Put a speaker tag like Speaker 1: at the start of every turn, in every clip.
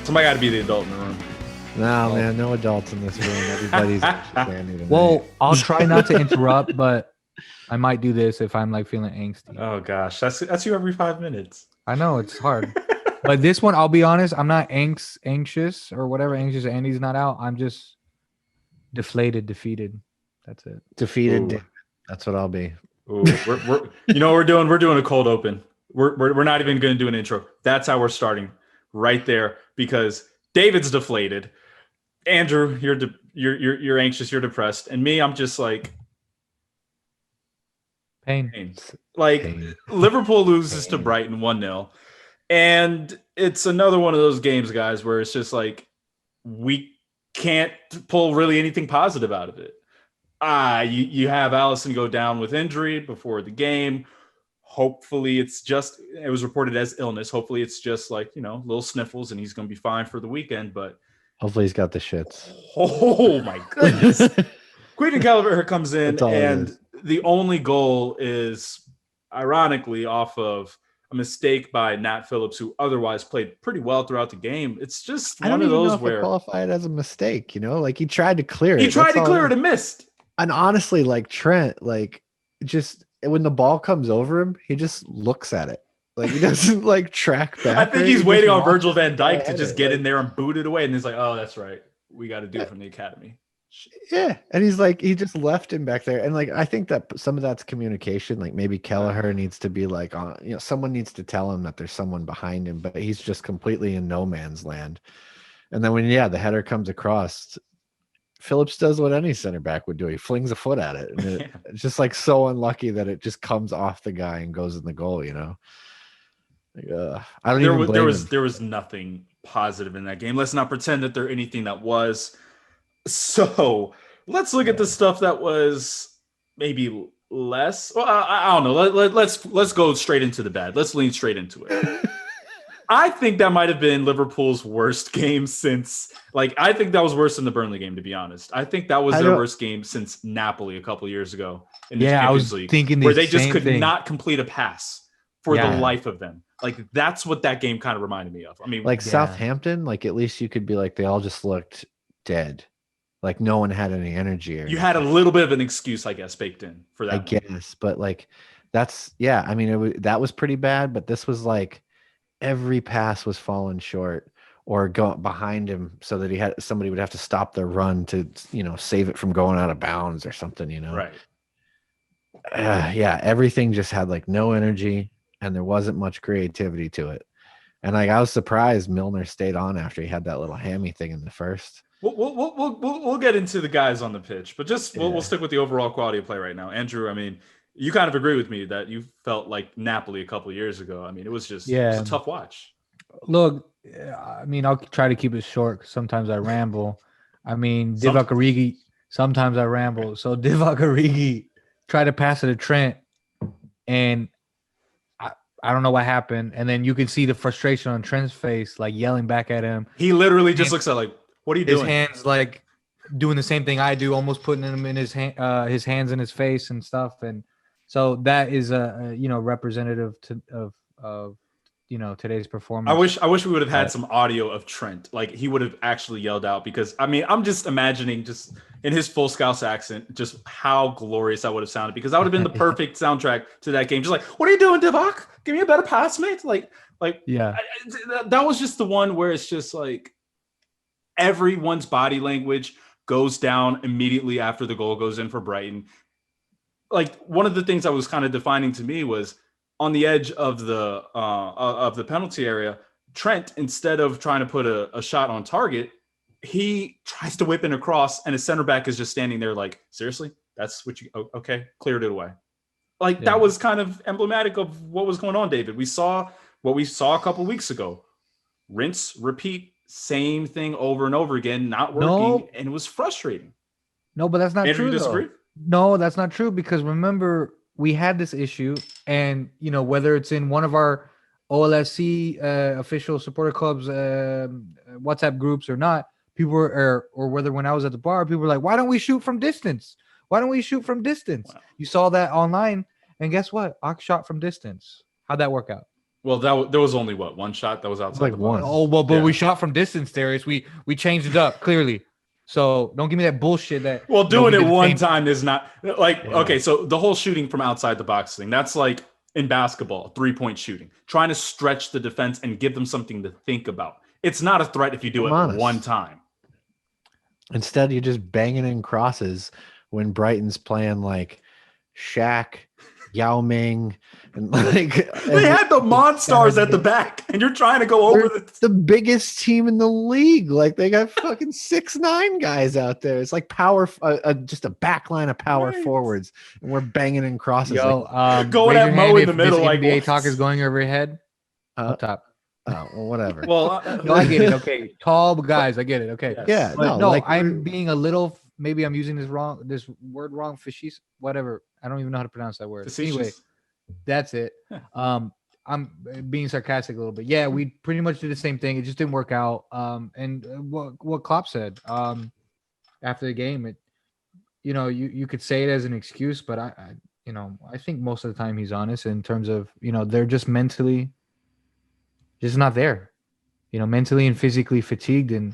Speaker 1: Somebody got to be the adult in the room.
Speaker 2: No, man, no adults in this room. Everybody's anxious.
Speaker 3: Well, I'll try not to interrupt, but I might do this if I'm like feeling angsty.
Speaker 1: Oh gosh, that's you every 5 minutes.
Speaker 3: I know it's hard, but this one, I'll be honest, I'm not anxious or whatever. Anxious, Andy's not out. I'm just defeated. That's it.
Speaker 2: Defeated. Ooh. That's what I'll be.
Speaker 1: Ooh, we're you know what we're doing? We're doing a cold open. We're not even going to do an intro. That's how we're starting right there because David's deflated. Andrew, you're anxious, you're depressed, and me, I'm just like
Speaker 3: pain.
Speaker 1: Like
Speaker 2: Pain.
Speaker 1: Liverpool loses to Brighton 1-0, and it's another one of those games, guys, where it's just like we can't pull really anything positive out of it. You have Alisson go down with injury before the game. Hopefully it was reported as illness. Hopefully it's just like, little sniffles and he's going to be fine for the weekend, but
Speaker 2: hopefully he's got the shits.
Speaker 1: Oh my goodness. Quentin Calvert comes in and the only goal is ironically off of a mistake by Nat Phillips, who otherwise played pretty well throughout the game. It's just one of those where
Speaker 2: qualified as a mistake, like he tried to clear it.
Speaker 1: He tried to clear it and missed.
Speaker 2: And honestly, like Trent, like just when the ball comes over him, he just looks at it. Like he doesn't like track back.
Speaker 1: I think he's waiting on Virgil van Dijk to just get in there and boot it away. And he's like, oh, that's right. We got to do it from the academy.
Speaker 2: Yeah. And he's like, he just left him back there. And like, I think that some of that's communication. Like maybe Kelleher needs to be like, someone needs to tell him that there's someone behind him, but he's just completely in no man's land. And then when, the header comes across, Phillips does what any center back would do. He flings a foot at it. And it's just like so unlucky that it just comes off the guy and goes in the goal, Like, I don't even blame him.
Speaker 1: There was nothing positive in that game. Let's not pretend that there anything that was. So let's look at the stuff that was maybe less. Well, I don't know. Let's go straight into the bad. Let's lean straight into it. I think that might have been Liverpool's worst game since, I think that was worse than the Burnley game, to be honest. I think that was their worst game since Napoli a couple years ago in the Champions League,
Speaker 3: thinking
Speaker 1: where they just could not complete a pass for the life of them. That's what that game kind of reminded me of. I mean,
Speaker 2: Southampton, at least you could be like, they all just looked dead. Like no one had any energy.
Speaker 1: You had a little bit of an excuse, I guess, baked in for that.
Speaker 2: I guess, but that's, I mean, that was pretty bad, but this was every pass was falling short or going behind him so that somebody would have to stop their run to, save it from going out of bounds or something,
Speaker 1: Right.
Speaker 2: Everything just had no energy and there wasn't much creativity to it. And I was surprised Milner stayed on after he had that little hammy thing in the first.
Speaker 1: We'll get into the guys on the pitch, but we'll stick with the overall quality of play right now. Andrew, I mean, you kind of agree with me that you felt like Napoli a couple of years ago. I mean, it was just it was a tough watch.
Speaker 3: Look, I mean, I'll try to keep it short because sometimes I ramble. I mean, Divock Origi, sometimes I ramble. So Divock Origi tried to pass it to Trent, and I don't know what happened. And then you could see the frustration on Trent's face, yelling back at him.
Speaker 1: He literally just looks at what are you doing?
Speaker 3: His hands doing the same thing I do, almost putting him in his hands in his face and stuff. And so that is a representative of today's performance.
Speaker 1: I wish we would have had some audio of Trent. He would have actually yelled out, because I mean, I'm just imagining just in his full Scouse accent, just how glorious that would have sounded, because that would have been the perfect soundtrack to that game. Just what are you doing, Divock? Give me a better pass, mate. That was just the one where it's just everyone's body language goes down immediately after the goal goes in for Brighton. One of the things that was kind of defining to me was on the edge of the penalty area, Trent, instead of trying to put a shot on target, he tries to whip in across, and his center back is just standing there seriously? That's what you okay, cleared it away. That was kind of emblematic of what was going on, David. We saw what we saw a couple weeks ago. Rinse, repeat, same thing over and over again, not working, and it was frustrating.
Speaker 3: No, but that's not
Speaker 1: Andrew,
Speaker 3: true.
Speaker 1: You disagree?
Speaker 3: No, that's not true, because remember, we had this issue, and whether it's in one of our OLFC official supporter clubs WhatsApp groups or not, people were, or whether when I was at the bar, people were like, "Why don't we shoot from distance? Why don't we shoot from distance?" Wow. You saw that online, and guess what? Ox shot from distance. How'd that work out?
Speaker 1: Well, there was only one shot that was outside
Speaker 2: like
Speaker 1: the
Speaker 2: one.
Speaker 1: box.
Speaker 3: Oh, well, but
Speaker 1: Yeah.
Speaker 3: we shot from distance, Darius. We changed it up clearly. So don't give me that bullshit that.
Speaker 1: Well,
Speaker 3: we
Speaker 1: doing it
Speaker 3: did the
Speaker 1: one
Speaker 3: same-
Speaker 1: time is not like
Speaker 2: Yeah.
Speaker 1: okay. So the whole shooting from outside the box thing, that's like in basketball, 3-point shooting, trying to stretch the defense and give them something to think about. It's not a threat if you do
Speaker 2: I'm
Speaker 1: it
Speaker 2: honest.
Speaker 1: one time.
Speaker 2: Instead, you're just banging in crosses when Brighton's playing like Shaq, Yao Ming, and like
Speaker 1: They had the Monstars at the back, and you're trying to go over
Speaker 2: the biggest team in the league. Like they got fucking 6'9" guys out there. It's like power, just a back line of power
Speaker 1: Right.
Speaker 2: forwards, and we're banging in crosses.
Speaker 3: Yo,
Speaker 1: Going
Speaker 3: raise
Speaker 1: at
Speaker 3: your
Speaker 1: Mo
Speaker 3: hand
Speaker 1: in
Speaker 3: if
Speaker 1: the middle,
Speaker 3: this
Speaker 1: like,
Speaker 3: NBA
Speaker 1: what?
Speaker 3: talk is going over your head.
Speaker 2: Uh,
Speaker 3: Up top.
Speaker 2: oh, well, whatever.
Speaker 1: Well,
Speaker 3: No, I get it. Okay, tall guys, I get it. Okay,
Speaker 1: yes.
Speaker 2: Yeah,
Speaker 3: but
Speaker 2: no,
Speaker 3: no,
Speaker 2: like
Speaker 3: I'm being a little. Maybe I'm using this word wrong. Fishies, whatever. I don't even know how to pronounce that word.
Speaker 1: Facetious.
Speaker 3: Anyway, that's it. I'm being sarcastic a little bit. Yeah, we pretty much did the same thing. It just didn't work out. And what Klopp said after the game, you could say it as an excuse, but I think most of the time he's honest in terms of they're just mentally just not there, mentally and physically fatigued. And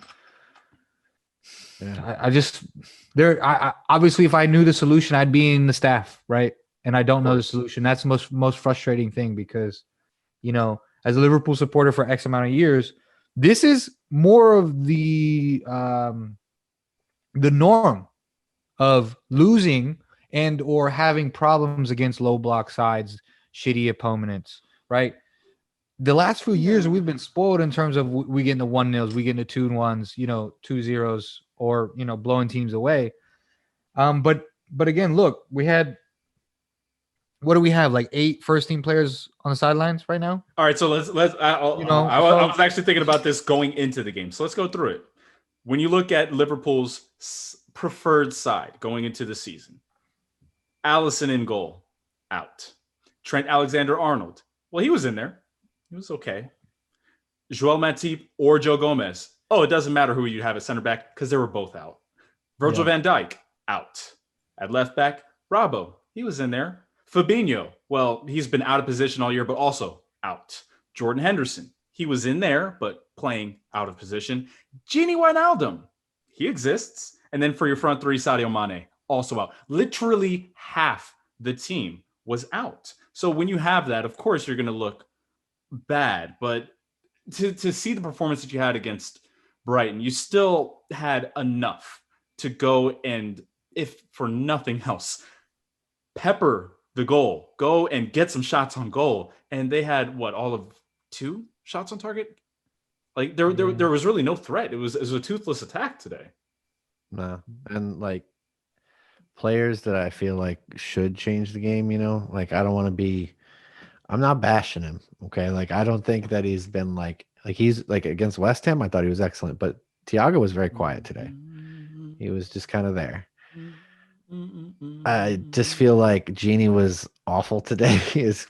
Speaker 2: yeah.
Speaker 3: I obviously if I knew the solution, I'd be in the staff, right? And I don't know the solution. That's the most frustrating thing because, as a Liverpool supporter for X amount of years, this is more of the norm of losing and or having problems against low block sides, shitty opponents, right? The last few years we've been spoiled in terms of we getting the 1-0s, we getting the 2-1s, 2-0s, or blowing teams away. But again, look, we had. What do we have? Like 8 first-team players on the sidelines right now.
Speaker 1: All right, so let's. I was actually thinking about this going into the game, so let's go through it. When you look at Liverpool's preferred side going into the season, Alisson in goal, out. Trent Alexander-Arnold, well, he was in there. He was okay. Joel Matip or Joe Gomez. Oh, it doesn't matter who you have at center back because they were both out. Virgil van Dijk, out. At left back, Robbo, he was in there. Fabinho, well, he's been out of position all year, but also out. Jordan Henderson, he was in there, but playing out of position. Gini Wijnaldum, he exists. And then for your front three, Sadio Mane, also out. Literally half the team was out. So when you have that, of course, you're going to look bad. But to see the performance that you had against Brighton, you still had enough to go and, if for nothing else, pepper the goal, go and get some shots on goal. And they had all of 2 shots on target? Like there was really no threat. It was a toothless attack today.
Speaker 2: No. And like players that I feel like should change the game, like I don't want to be, I'm not bashing him. Okay. Like I don't think that he's been like he's like against West Ham. I thought he was excellent, but Thiago was very quiet today. He was just kind of there. I just feel like Genie was awful today,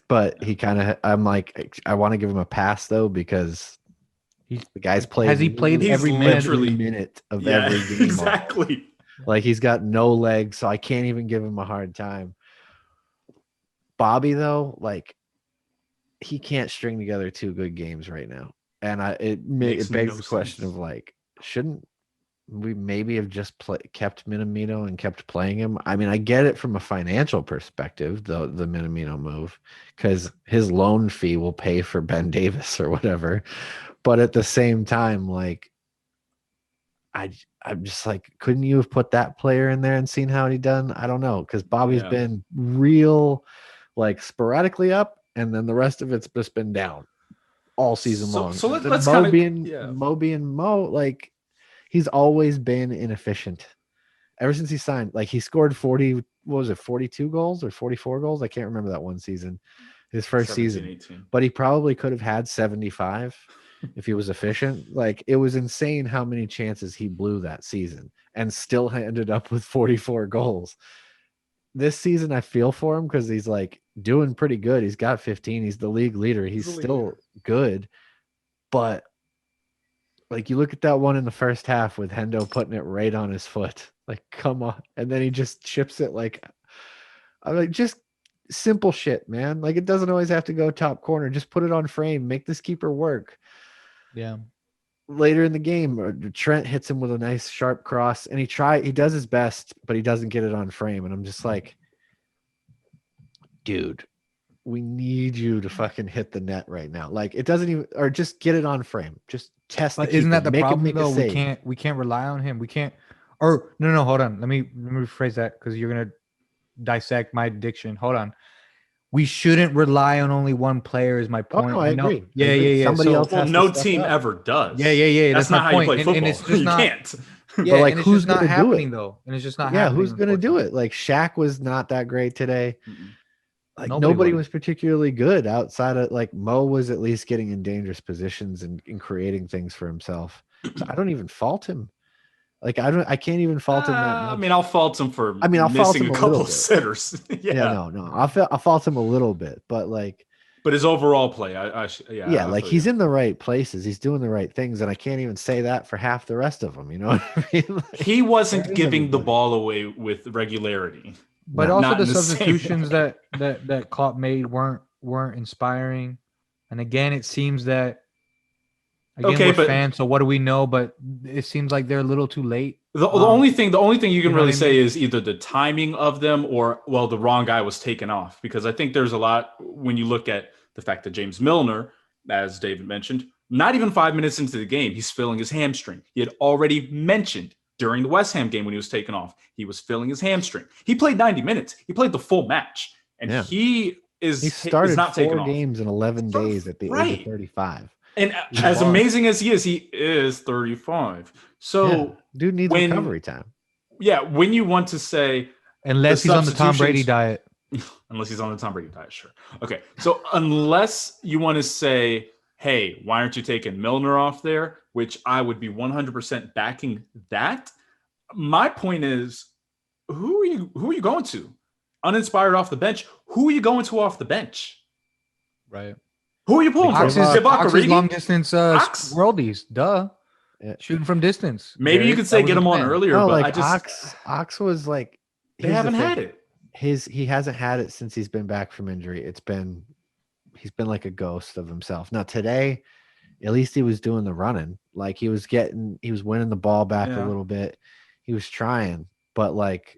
Speaker 2: but he kind of. I'm like, I want to give him a pass though because the guy's played.
Speaker 3: Has he played every
Speaker 2: minute of every game?
Speaker 1: Exactly.
Speaker 2: Like he's got no legs, so I can't even give him a hard time. Bobby though, like he can't string together 2 good games right now, and it begs the question of like, shouldn't we maybe have just kept Minamino and kept playing him? I mean, I get it from a financial perspective, the Minamino move, because his loan fee will pay for Ben Davis or whatever. But at the same time, like, I'm just like, couldn't you have put that player in there and seen how he done? I don't know, because Bobby's been real, like, sporadically up, and then the rest of it's just been down all season long.
Speaker 1: So let's kind of
Speaker 2: Mo being Mo, like. He's always been inefficient ever since he signed. Like he scored 42 goals or 44 goals? I can't remember that one season, his first
Speaker 1: 17,
Speaker 2: season.
Speaker 1: 18.
Speaker 2: But he probably could have had 75 if he was efficient. Like it was insane how many chances he blew that season and still ended up with 44 goals. This season, I feel for him because he's like doing pretty good. He's got 15. He's the league leader. He's still good, but like you look at that one in the first half with Hendo putting it right on his foot. Like, come on. And then he just chips it like, I'm like, just simple shit, man. Like it doesn't always have to go top corner. Just put it on frame. Make this keeper work.
Speaker 3: Yeah.
Speaker 2: Later in the game, Trent hits him with a nice sharp cross, and he does his best, but he doesn't get it on frame. And I'm just like, dude, we need you to fucking hit the net right now. Like it doesn't even, or just get it on frame. Just test.
Speaker 3: But
Speaker 2: the
Speaker 3: isn't
Speaker 2: keeper.
Speaker 3: that the
Speaker 2: Make him
Speaker 3: problem
Speaker 2: make a
Speaker 3: though?
Speaker 2: save.
Speaker 3: We can't rely on him. We can't. Or no, hold on. Let me rephrase that because you're gonna dissect my diction. Hold on. We shouldn't rely on only one player. Is my
Speaker 2: Oh
Speaker 3: point.
Speaker 2: no, I
Speaker 3: know.
Speaker 2: agree.
Speaker 3: Yeah,
Speaker 2: I agree.
Speaker 3: yeah.
Speaker 2: Somebody else
Speaker 1: Well,
Speaker 2: has
Speaker 1: no
Speaker 2: to step
Speaker 1: team
Speaker 2: up.
Speaker 1: ever does.
Speaker 3: Yeah.
Speaker 1: That's
Speaker 3: That's my
Speaker 1: not how you
Speaker 3: point.
Speaker 1: play football.
Speaker 3: And it's just
Speaker 1: You
Speaker 3: not.
Speaker 1: can't.
Speaker 3: Yeah,
Speaker 2: like,
Speaker 3: and it's
Speaker 2: who's
Speaker 3: just not
Speaker 2: gonna do
Speaker 3: happening
Speaker 2: it?
Speaker 3: though. And it's just not
Speaker 2: Yeah,
Speaker 3: happening.
Speaker 2: who's gonna do
Speaker 3: unfortunately.
Speaker 2: it? Like Shaq was not that great today.
Speaker 1: Mm-mm.
Speaker 2: Like
Speaker 3: Nobody
Speaker 2: nobody
Speaker 3: was.
Speaker 2: was particularly good outside of like Mo was at least getting in dangerous positions and creating things for himself. So I don't even fault him. Like I can't even fault him that
Speaker 1: I
Speaker 2: much.
Speaker 1: mean, I'll fault him for
Speaker 2: I mean, I'll fault
Speaker 1: missing
Speaker 2: him
Speaker 1: a
Speaker 2: a
Speaker 1: couple
Speaker 2: little
Speaker 1: of
Speaker 2: bit.
Speaker 1: sitters.
Speaker 2: Yeah, no. I'll fault him a little bit, but like,
Speaker 1: But his overall play,
Speaker 2: yeah,
Speaker 1: I
Speaker 2: like
Speaker 1: feel
Speaker 2: he's
Speaker 1: you.
Speaker 2: in the right places. He's doing the right things, and I can't even say that for half the rest of them. You know what I mean? Like,
Speaker 1: He wasn't
Speaker 2: where is
Speaker 1: giving the
Speaker 2: everybody?
Speaker 1: ball away with regularity.
Speaker 3: But
Speaker 2: No.
Speaker 3: also
Speaker 1: Not
Speaker 3: the
Speaker 1: in the same
Speaker 3: substitutions
Speaker 1: way.
Speaker 3: that Klopp made weren't inspiring. And again, it seems that
Speaker 1: Okay,
Speaker 3: we're
Speaker 1: but
Speaker 3: fans, so what do we know? But it seems like they're a little too late.
Speaker 1: the only thing you
Speaker 3: You
Speaker 1: can
Speaker 3: know what
Speaker 1: really
Speaker 3: I
Speaker 1: say
Speaker 3: mean?
Speaker 1: is either the timing of them or well, the wrong guy was taken off because I think there's a lot when you look at the fact that James Milner, as David mentioned, not even 5 minutes into the game, he's feeling his hamstring. He had already mentioned during the West Ham game when he was taken off, he was feeling his hamstring. He played 90 minutes. He played the full match, and
Speaker 2: Yeah,
Speaker 1: he
Speaker 2: he
Speaker 1: is
Speaker 2: started
Speaker 1: not taken
Speaker 2: 4
Speaker 1: off.
Speaker 2: games in 11 days at the age of
Speaker 1: Right.
Speaker 2: 35.
Speaker 1: And
Speaker 2: He's
Speaker 1: as
Speaker 2: lost.
Speaker 1: amazing as he is 35.
Speaker 2: Yeah,
Speaker 1: So
Speaker 2: dude needs
Speaker 1: when
Speaker 2: recovery time.
Speaker 1: when you want to say
Speaker 3: Unless
Speaker 1: the
Speaker 3: he's on the Tom Brady
Speaker 1: substitutions,
Speaker 3: diet.
Speaker 1: unless he's on the Tom Brady diet, sure. Okay. So unless you want to say, hey, why aren't you taking Milner off there? Which I would be 100% backing that. My point is, who are you going to? Uninspired off the bench. Who are you going to off the bench?
Speaker 3: Right.
Speaker 1: Who are you pulling from?
Speaker 3: Ox is
Speaker 1: Divock
Speaker 3: Ox's
Speaker 1: Origi?
Speaker 3: long distance
Speaker 1: Ox?
Speaker 3: worldies. Duh.
Speaker 2: Yeah.
Speaker 3: Shooting from distance.
Speaker 1: Maybe you
Speaker 3: Garrett.
Speaker 1: could
Speaker 3: That
Speaker 1: say
Speaker 3: was
Speaker 1: get
Speaker 3: his
Speaker 1: him on
Speaker 3: plan.
Speaker 1: earlier,
Speaker 2: No,
Speaker 1: but
Speaker 2: like
Speaker 1: I just
Speaker 2: Ox was like
Speaker 1: they
Speaker 2: here's the
Speaker 1: haven't
Speaker 2: thing.
Speaker 1: had it.
Speaker 2: He hasn't had it since he's been back from injury. He's been like a ghost of himself. Now today, at least he was doing the running. Like he was winning the ball back a
Speaker 1: Yeah.
Speaker 2: little bit. He was trying, but like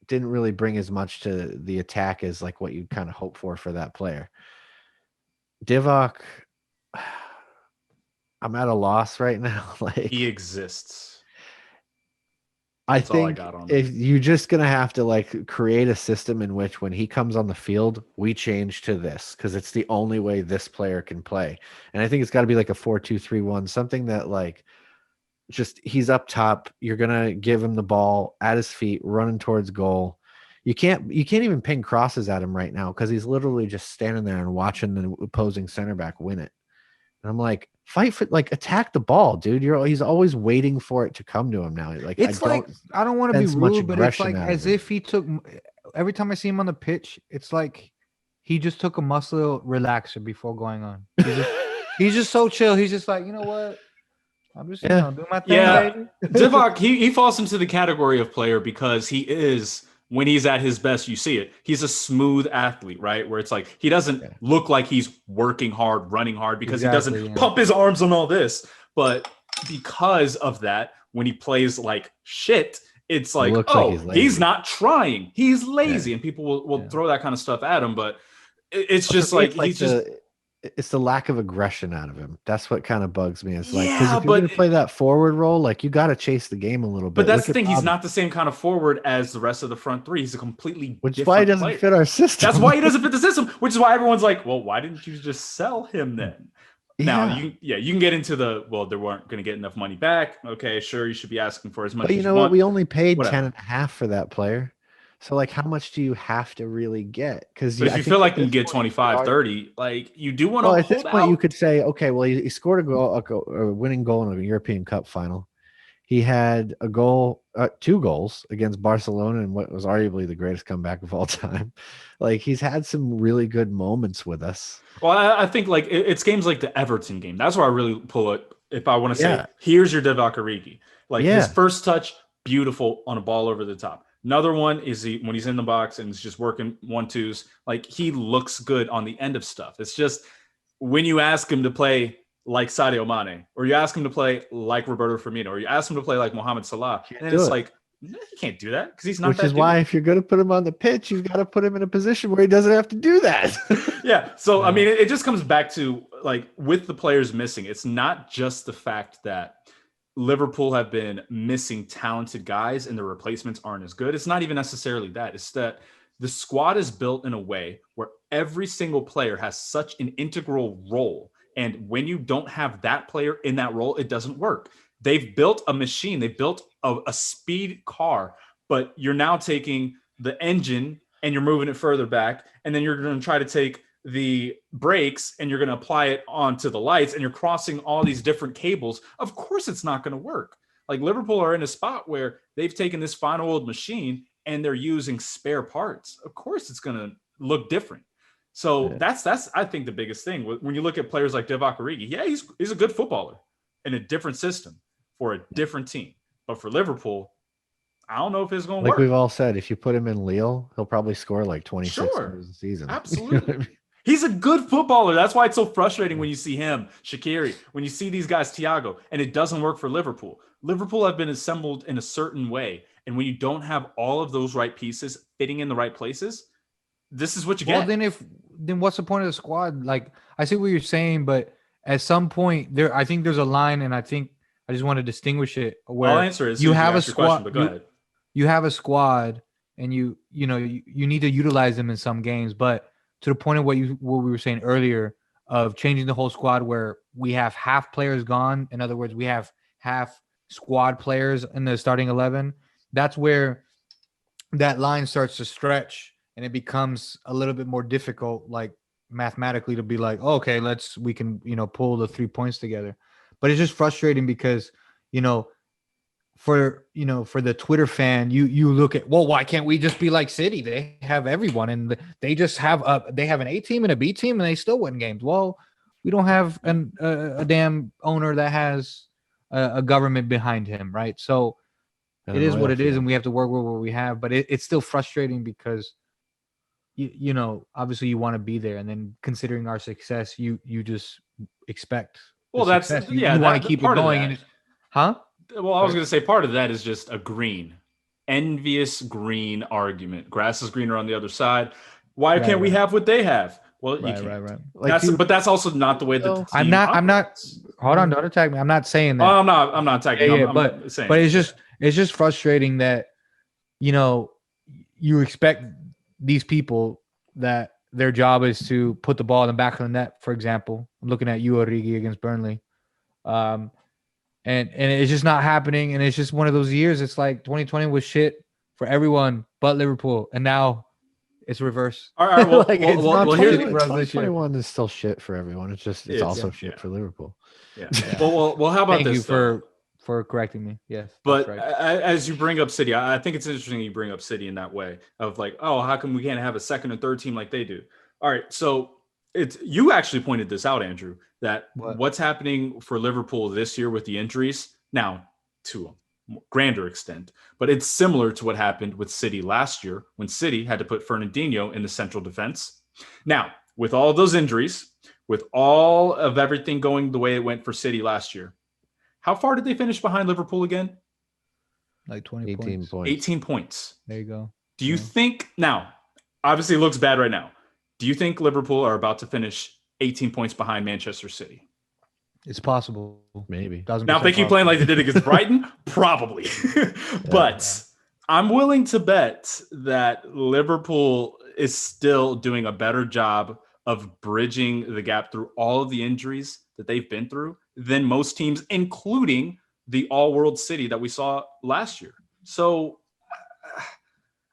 Speaker 2: didn't really bring as much to the attack as like what you'd kind of hope for that player. Divock, I'm at a loss right now. Like
Speaker 1: He exists.
Speaker 2: I
Speaker 1: That's all I
Speaker 2: think
Speaker 1: got on
Speaker 2: if you're just gonna have to like create a system in which when he comes on the field, we change to this because it's the only way this player can play. And I think it's got to be like a 4-2-3-1, something that like just he's up top. You're gonna give him the ball at his feet, running towards goal. You can't even ping crosses at him right now because he's literally just standing there and watching the opposing center back win it. And I'm like, fight for like attack the ball, dude. He's always waiting for it to come to him now. Like
Speaker 3: It's like I don't want to be
Speaker 2: sense much
Speaker 3: rude, but it's
Speaker 2: aggression
Speaker 3: like
Speaker 2: out of
Speaker 3: as
Speaker 2: him.
Speaker 3: if he took. Every time I see him on the pitch, it's like he just took a muscle relaxer before going on. He's just so chill. He's just like, you know what? I'm just
Speaker 2: Yeah.
Speaker 3: doing my thing,
Speaker 1: Yeah,
Speaker 3: baby.
Speaker 1: Divock, he falls into the category of player because he is, when he's at his best, you see it. He's a smooth athlete, right? Where it's like he doesn't look like he's working hard, running hard because he doesn't pump his arms and all this. But because of that, when he plays like shit, it's like,
Speaker 2: looks like he's lazy.
Speaker 1: he's not trying. He's lazy. And people will throw that kind of stuff at him. But it's just like he's just.
Speaker 2: It's the lack of aggression out of him. That's what kind of bugs me. It's like, because
Speaker 1: Yeah,
Speaker 2: if you're going
Speaker 1: but
Speaker 2: to play that forward role, like you got to chase the game a little bit.
Speaker 1: But that's
Speaker 2: Look
Speaker 1: the
Speaker 2: at
Speaker 1: thing. He's
Speaker 2: Bobby.
Speaker 1: not the same kind of forward as the rest of the front three. He's a completely
Speaker 2: Which is
Speaker 1: different
Speaker 2: why he doesn't
Speaker 1: player.
Speaker 2: fit our system.
Speaker 1: That's why he doesn't fit the system. Which is why everyone's like, well, why didn't you just sell him then? Now, you can get into the, well, they weren't going to get enough money back. Okay, sure, you should be asking for as much
Speaker 2: But
Speaker 1: as
Speaker 2: you
Speaker 1: you
Speaker 2: know
Speaker 1: want.
Speaker 2: what? We only paid
Speaker 1: Whatever.
Speaker 2: 10.5 for that player. So like, how much do you have to really get? Because
Speaker 1: But if you feel like you can get 25, 30, like you do want to
Speaker 2: at this
Speaker 1: hold
Speaker 2: point,
Speaker 1: out.
Speaker 2: you could say, okay, well, he scored a winning goal in a European Cup final. He had a goal, 2 goals against Barcelona in what was arguably the greatest comeback of all time. Like he's had some really good moments with us.
Speaker 1: Well, I think like it's games like the Everton game. That's where I really pull it. If I want to say, here's your Divock Origi. Like his first touch, beautiful on a ball over the top. Another one is when he's in the box and he's just working 1-2s. Like, he looks good on the end of stuff. It's just when you ask him to play like Sadio Mane, or you ask him to play like Roberto Firmino, or you ask him to play like Mohamed Salah, and it's like, no, he can't do that because he's not.
Speaker 2: Which is why if you're going to put him on the pitch, you've got to put him in a position where he doesn't have to do that.
Speaker 1: Yeah. So, I mean, it just comes back to, like, with the players missing, it's not just the fact that Liverpool have been missing talented guys and the replacements aren't as good. It's not even necessarily that. It's that the squad is built in a way where every single player has such an integral role. And when you don't have that player in that role, it doesn't work. They've built a machine. They built a speed car, but you're now taking the engine and you're moving it further back. And then you're going to try to take the brakes and you're going to apply it onto the lights, and you're crossing all these different cables. Of course, it's not going to work. Like, Liverpool are in a spot where they've taken this fine oiled machine and they're using spare parts. Of course, it's going to look different. So that's I think the biggest thing when you look at players like Divock Origi. Yeah, he's a good footballer in a different system for a different team. But for Liverpool, I don't know if it's going to work.
Speaker 2: Like we've all said, if you put him in Lille, he'll probably score like 26 goals a season.
Speaker 1: Absolutely.
Speaker 2: You know what I mean?
Speaker 1: He's a good footballer. That's why it's so frustrating when you see him, Shaqiri, when you see these guys, Thiago, and it doesn't work for Liverpool. Liverpool have been assembled in a certain way. And when you don't have all of those right pieces fitting in the right places, this is what you get.
Speaker 3: Well, then what's the point of the squad? Like, I see what you're saying, but at some point I think there's a line, and I think I just want to distinguish it where
Speaker 1: I'll answer it.
Speaker 3: You have a squad,
Speaker 1: but go ahead.
Speaker 3: You have a squad, and you need to utilize them in some games, but to the point of what we were saying earlier of changing the whole squad where we have half players gone. In other words, we have half squad players in the starting 11. That's where that line starts to stretch, and it becomes a little bit more difficult, like mathematically, to be like, oh, okay, we can pull the 3 points together. But it's just frustrating because, for the Twitter fan, you look at, well, why can't we just be like City? They have everyone, and they just have an A team and a B team, and they still win games. Well, we don't have a damn owner that has a government behind him, right? So it is what it is, and we have to work with what we have. But it's still frustrating because obviously you want to be there, and then considering our success, you just expect.
Speaker 1: Well, that's
Speaker 3: you want to keep it going, and
Speaker 1: Well, I was going to say part of that is just a envious green argument. Grass is greener on the other side. Why can't we have what they have? Well, you can't.
Speaker 3: Right.
Speaker 1: Like, but that's also not the way that the team
Speaker 3: I'm not. Hold on, don't attack me. I'm not saying that.
Speaker 1: Oh, I'm not attacking.
Speaker 3: Yeah, but it's just frustrating that you expect these people that their job is to put the ball in the back of the net. For example, I'm looking at you, Origi, against Burnley. And it's just not happening. And it's just one of those years. It's like 2020 was shit for everyone but Liverpool. And now it's reverse.
Speaker 1: All right. Well,
Speaker 2: like,
Speaker 1: well,
Speaker 2: here's
Speaker 3: 2021
Speaker 2: is still shit for everyone. It's also shit for Liverpool.
Speaker 1: Yeah. Well, how about
Speaker 3: Thank
Speaker 1: this?
Speaker 3: you for correcting me. Yes.
Speaker 1: But
Speaker 3: right.
Speaker 1: as you bring up City, I think it's interesting you bring up City in that way of like, oh, how come we can't have a second or third team like they do? All right. So you actually pointed this out, Andrew, that what's happening for Liverpool this year with the injuries, now to a grander extent, but it's similar to what happened with City last year when City had to put Fernandinho in the central defense. Now, with all of those injuries, with all of everything going the way it went for City last year, how far did they finish behind Liverpool again?
Speaker 3: Like 20 points.
Speaker 1: 18 points.
Speaker 3: There you go.
Speaker 1: Do you think now, obviously it looks bad right now. Do you think Liverpool are about to finish 18 points behind Manchester City?
Speaker 3: It's possible.
Speaker 2: Maybe.
Speaker 1: Now, if they keep playing like they did against Brighton, probably. But I'm willing to bet that Liverpool is still doing a better job of bridging the gap through all of the injuries that they've been through than most teams, including the all-world City that we saw last year. So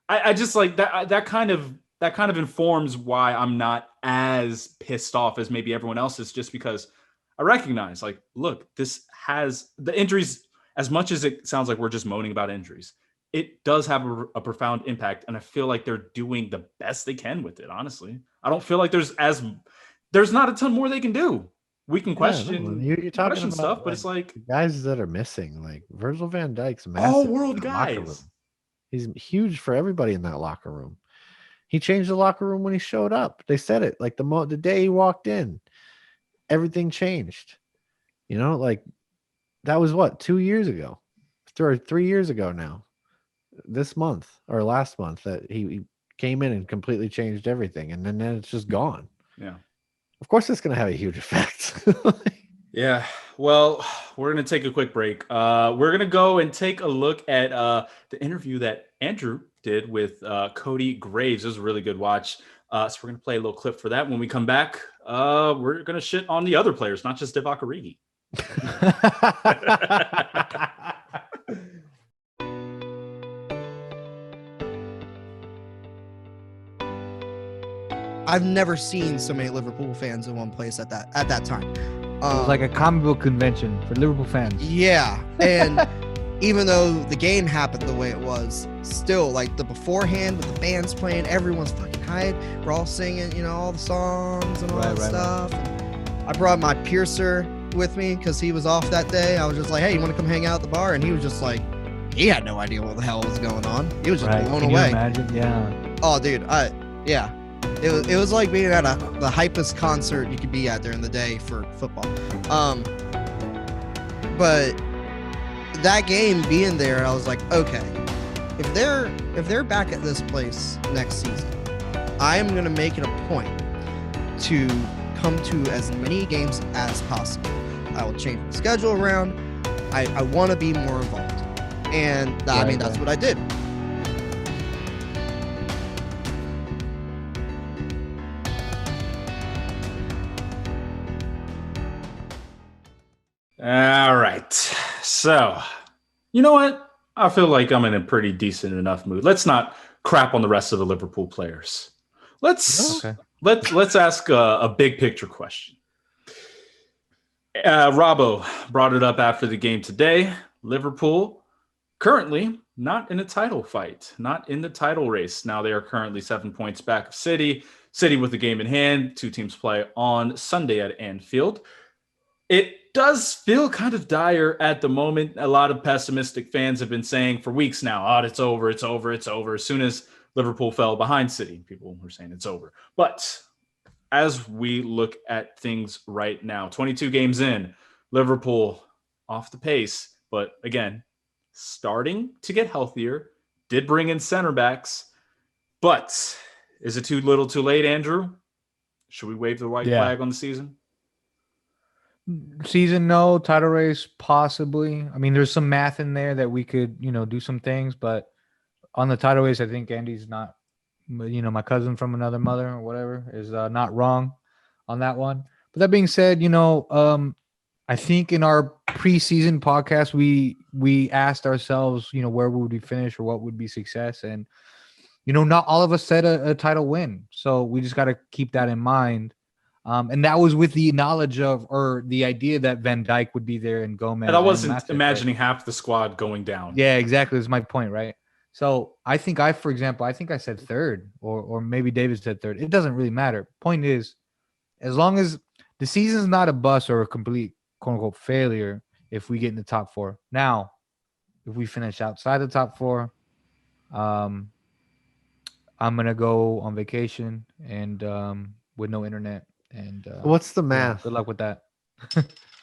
Speaker 1: I just like that kind of informs why I'm not as pissed off as maybe everyone else is, just because I recognize, like, look, this has the injuries, as much as it sounds like we're just moaning about injuries, it does have a profound impact. And I feel like they're doing the best they can with it. Honestly, I don't feel like there's not a ton more they can do. We can question,
Speaker 2: you're talking
Speaker 1: question
Speaker 2: about,
Speaker 1: stuff, but it's like
Speaker 2: guys that are missing, like Virgil van Dijk's massive
Speaker 1: all world guys.
Speaker 2: He's huge for everybody in that locker room. He changed the locker room when he showed up. They said it like the day he walked in, everything changed. You know, like that was what, 2 years ago, 3 years ago now, this month or last month that he came in and completely changed everything. And then it's just gone.
Speaker 1: Yeah.
Speaker 2: Of course, it's going to have a huge effect.
Speaker 1: Yeah. Well, we're going to take a quick break. We're going to go and take a look at the interview that Andrew did with Cody Graves. It was a really good watch. So we're going to play a little clip for that. When we come back, we're going to shit on the other players, not just Divock Origi.
Speaker 4: I've never seen so many Liverpool fans in one place at that time.
Speaker 3: It was like a comic book convention for Liverpool fans.
Speaker 4: Yeah, and even though the game happened the way it was, still like the beforehand with the bands playing, everyone's fucking hyped. We're all singing, you know, all the songs and all that stuff. I brought my piercer with me because he was off that day. I was just like, hey, you want to come hang out at the bar? And he was just like, he had no idea what the hell was going on. He was just blown
Speaker 3: Can
Speaker 4: away.
Speaker 3: You imagine? Yeah.
Speaker 4: Oh, dude, yeah. It was like being at the hypest concert you could be at during the day for football. But that game being there, I was like, okay, if they're back at this place next season, I am gonna make it a point to come to as many games as possible. I will change the schedule around. I want to be more involved, and that's what I did.
Speaker 1: All right. So, you know what? I feel like I'm in a pretty decent enough mood. Let's not crap on the rest of the Liverpool players. Let's ask a big picture question. Robbo brought it up after the game today. Liverpool currently not in a title fight, not in the title race. Now they are currently 7 points back of City. City with the game in hand. Two teams play on Sunday at Anfield. It does feel kind of dire at the moment. A lot of pessimistic fans have been saying for weeks now, oh, it's over, it's over, it's over. As soon as Liverpool fell behind City, people were saying it's over. But as we look at things right now, 22 games in, Liverpool off the pace, but again, starting to get healthier, did bring in center backs, but is it too little too late, Andrew? Should we wave the white flag on the season?
Speaker 3: Season, no. Title race, possibly. I mean, there's some math in there that we could, do some things, but on the title race, I think Andy's not, my cousin from another mother or whatever is not wrong on that one. But that being said, I think in our preseason podcast, we asked ourselves, where would we finish or what would be success? And, not all of us said a title win. So we just got to keep that in mind. And that was with the knowledge of, or the idea that Van Dijk would be there and Gomez.
Speaker 1: And I wasn't imagining half the squad going down.
Speaker 3: Yeah, exactly. That's my point, right? So I think for example, I said third, or maybe David said third. It doesn't really matter. Point is, as long as the season's not a bust or a complete quote unquote failure, if we get in the top four. Now, if we finish outside the top four, I'm gonna go on vacation and with no internet. And
Speaker 2: what's the math?
Speaker 3: Good luck with that.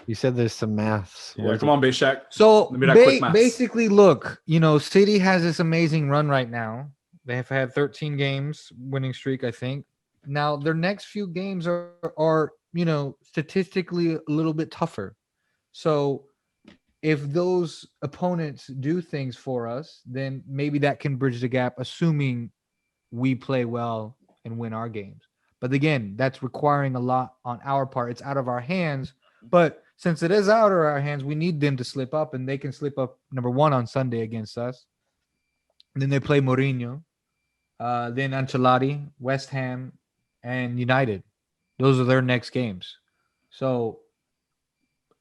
Speaker 2: You said there's some maths.
Speaker 1: Yeah, come on, Bayshak.
Speaker 3: So basically, look, City has this amazing run right now. They have had 13 games winning streak, I think. Now their next few games are statistically a little bit tougher. So if those opponents do things for us, then maybe that can bridge the gap, assuming we play well and win our games. But again, that's requiring a lot on our part. It's out of our hands. But since it is out of our hands, we need them to slip up, and they can slip up, number one, on Sunday against us. And then they play Mourinho, then Ancelotti, West Ham, and United. Those are their next games. So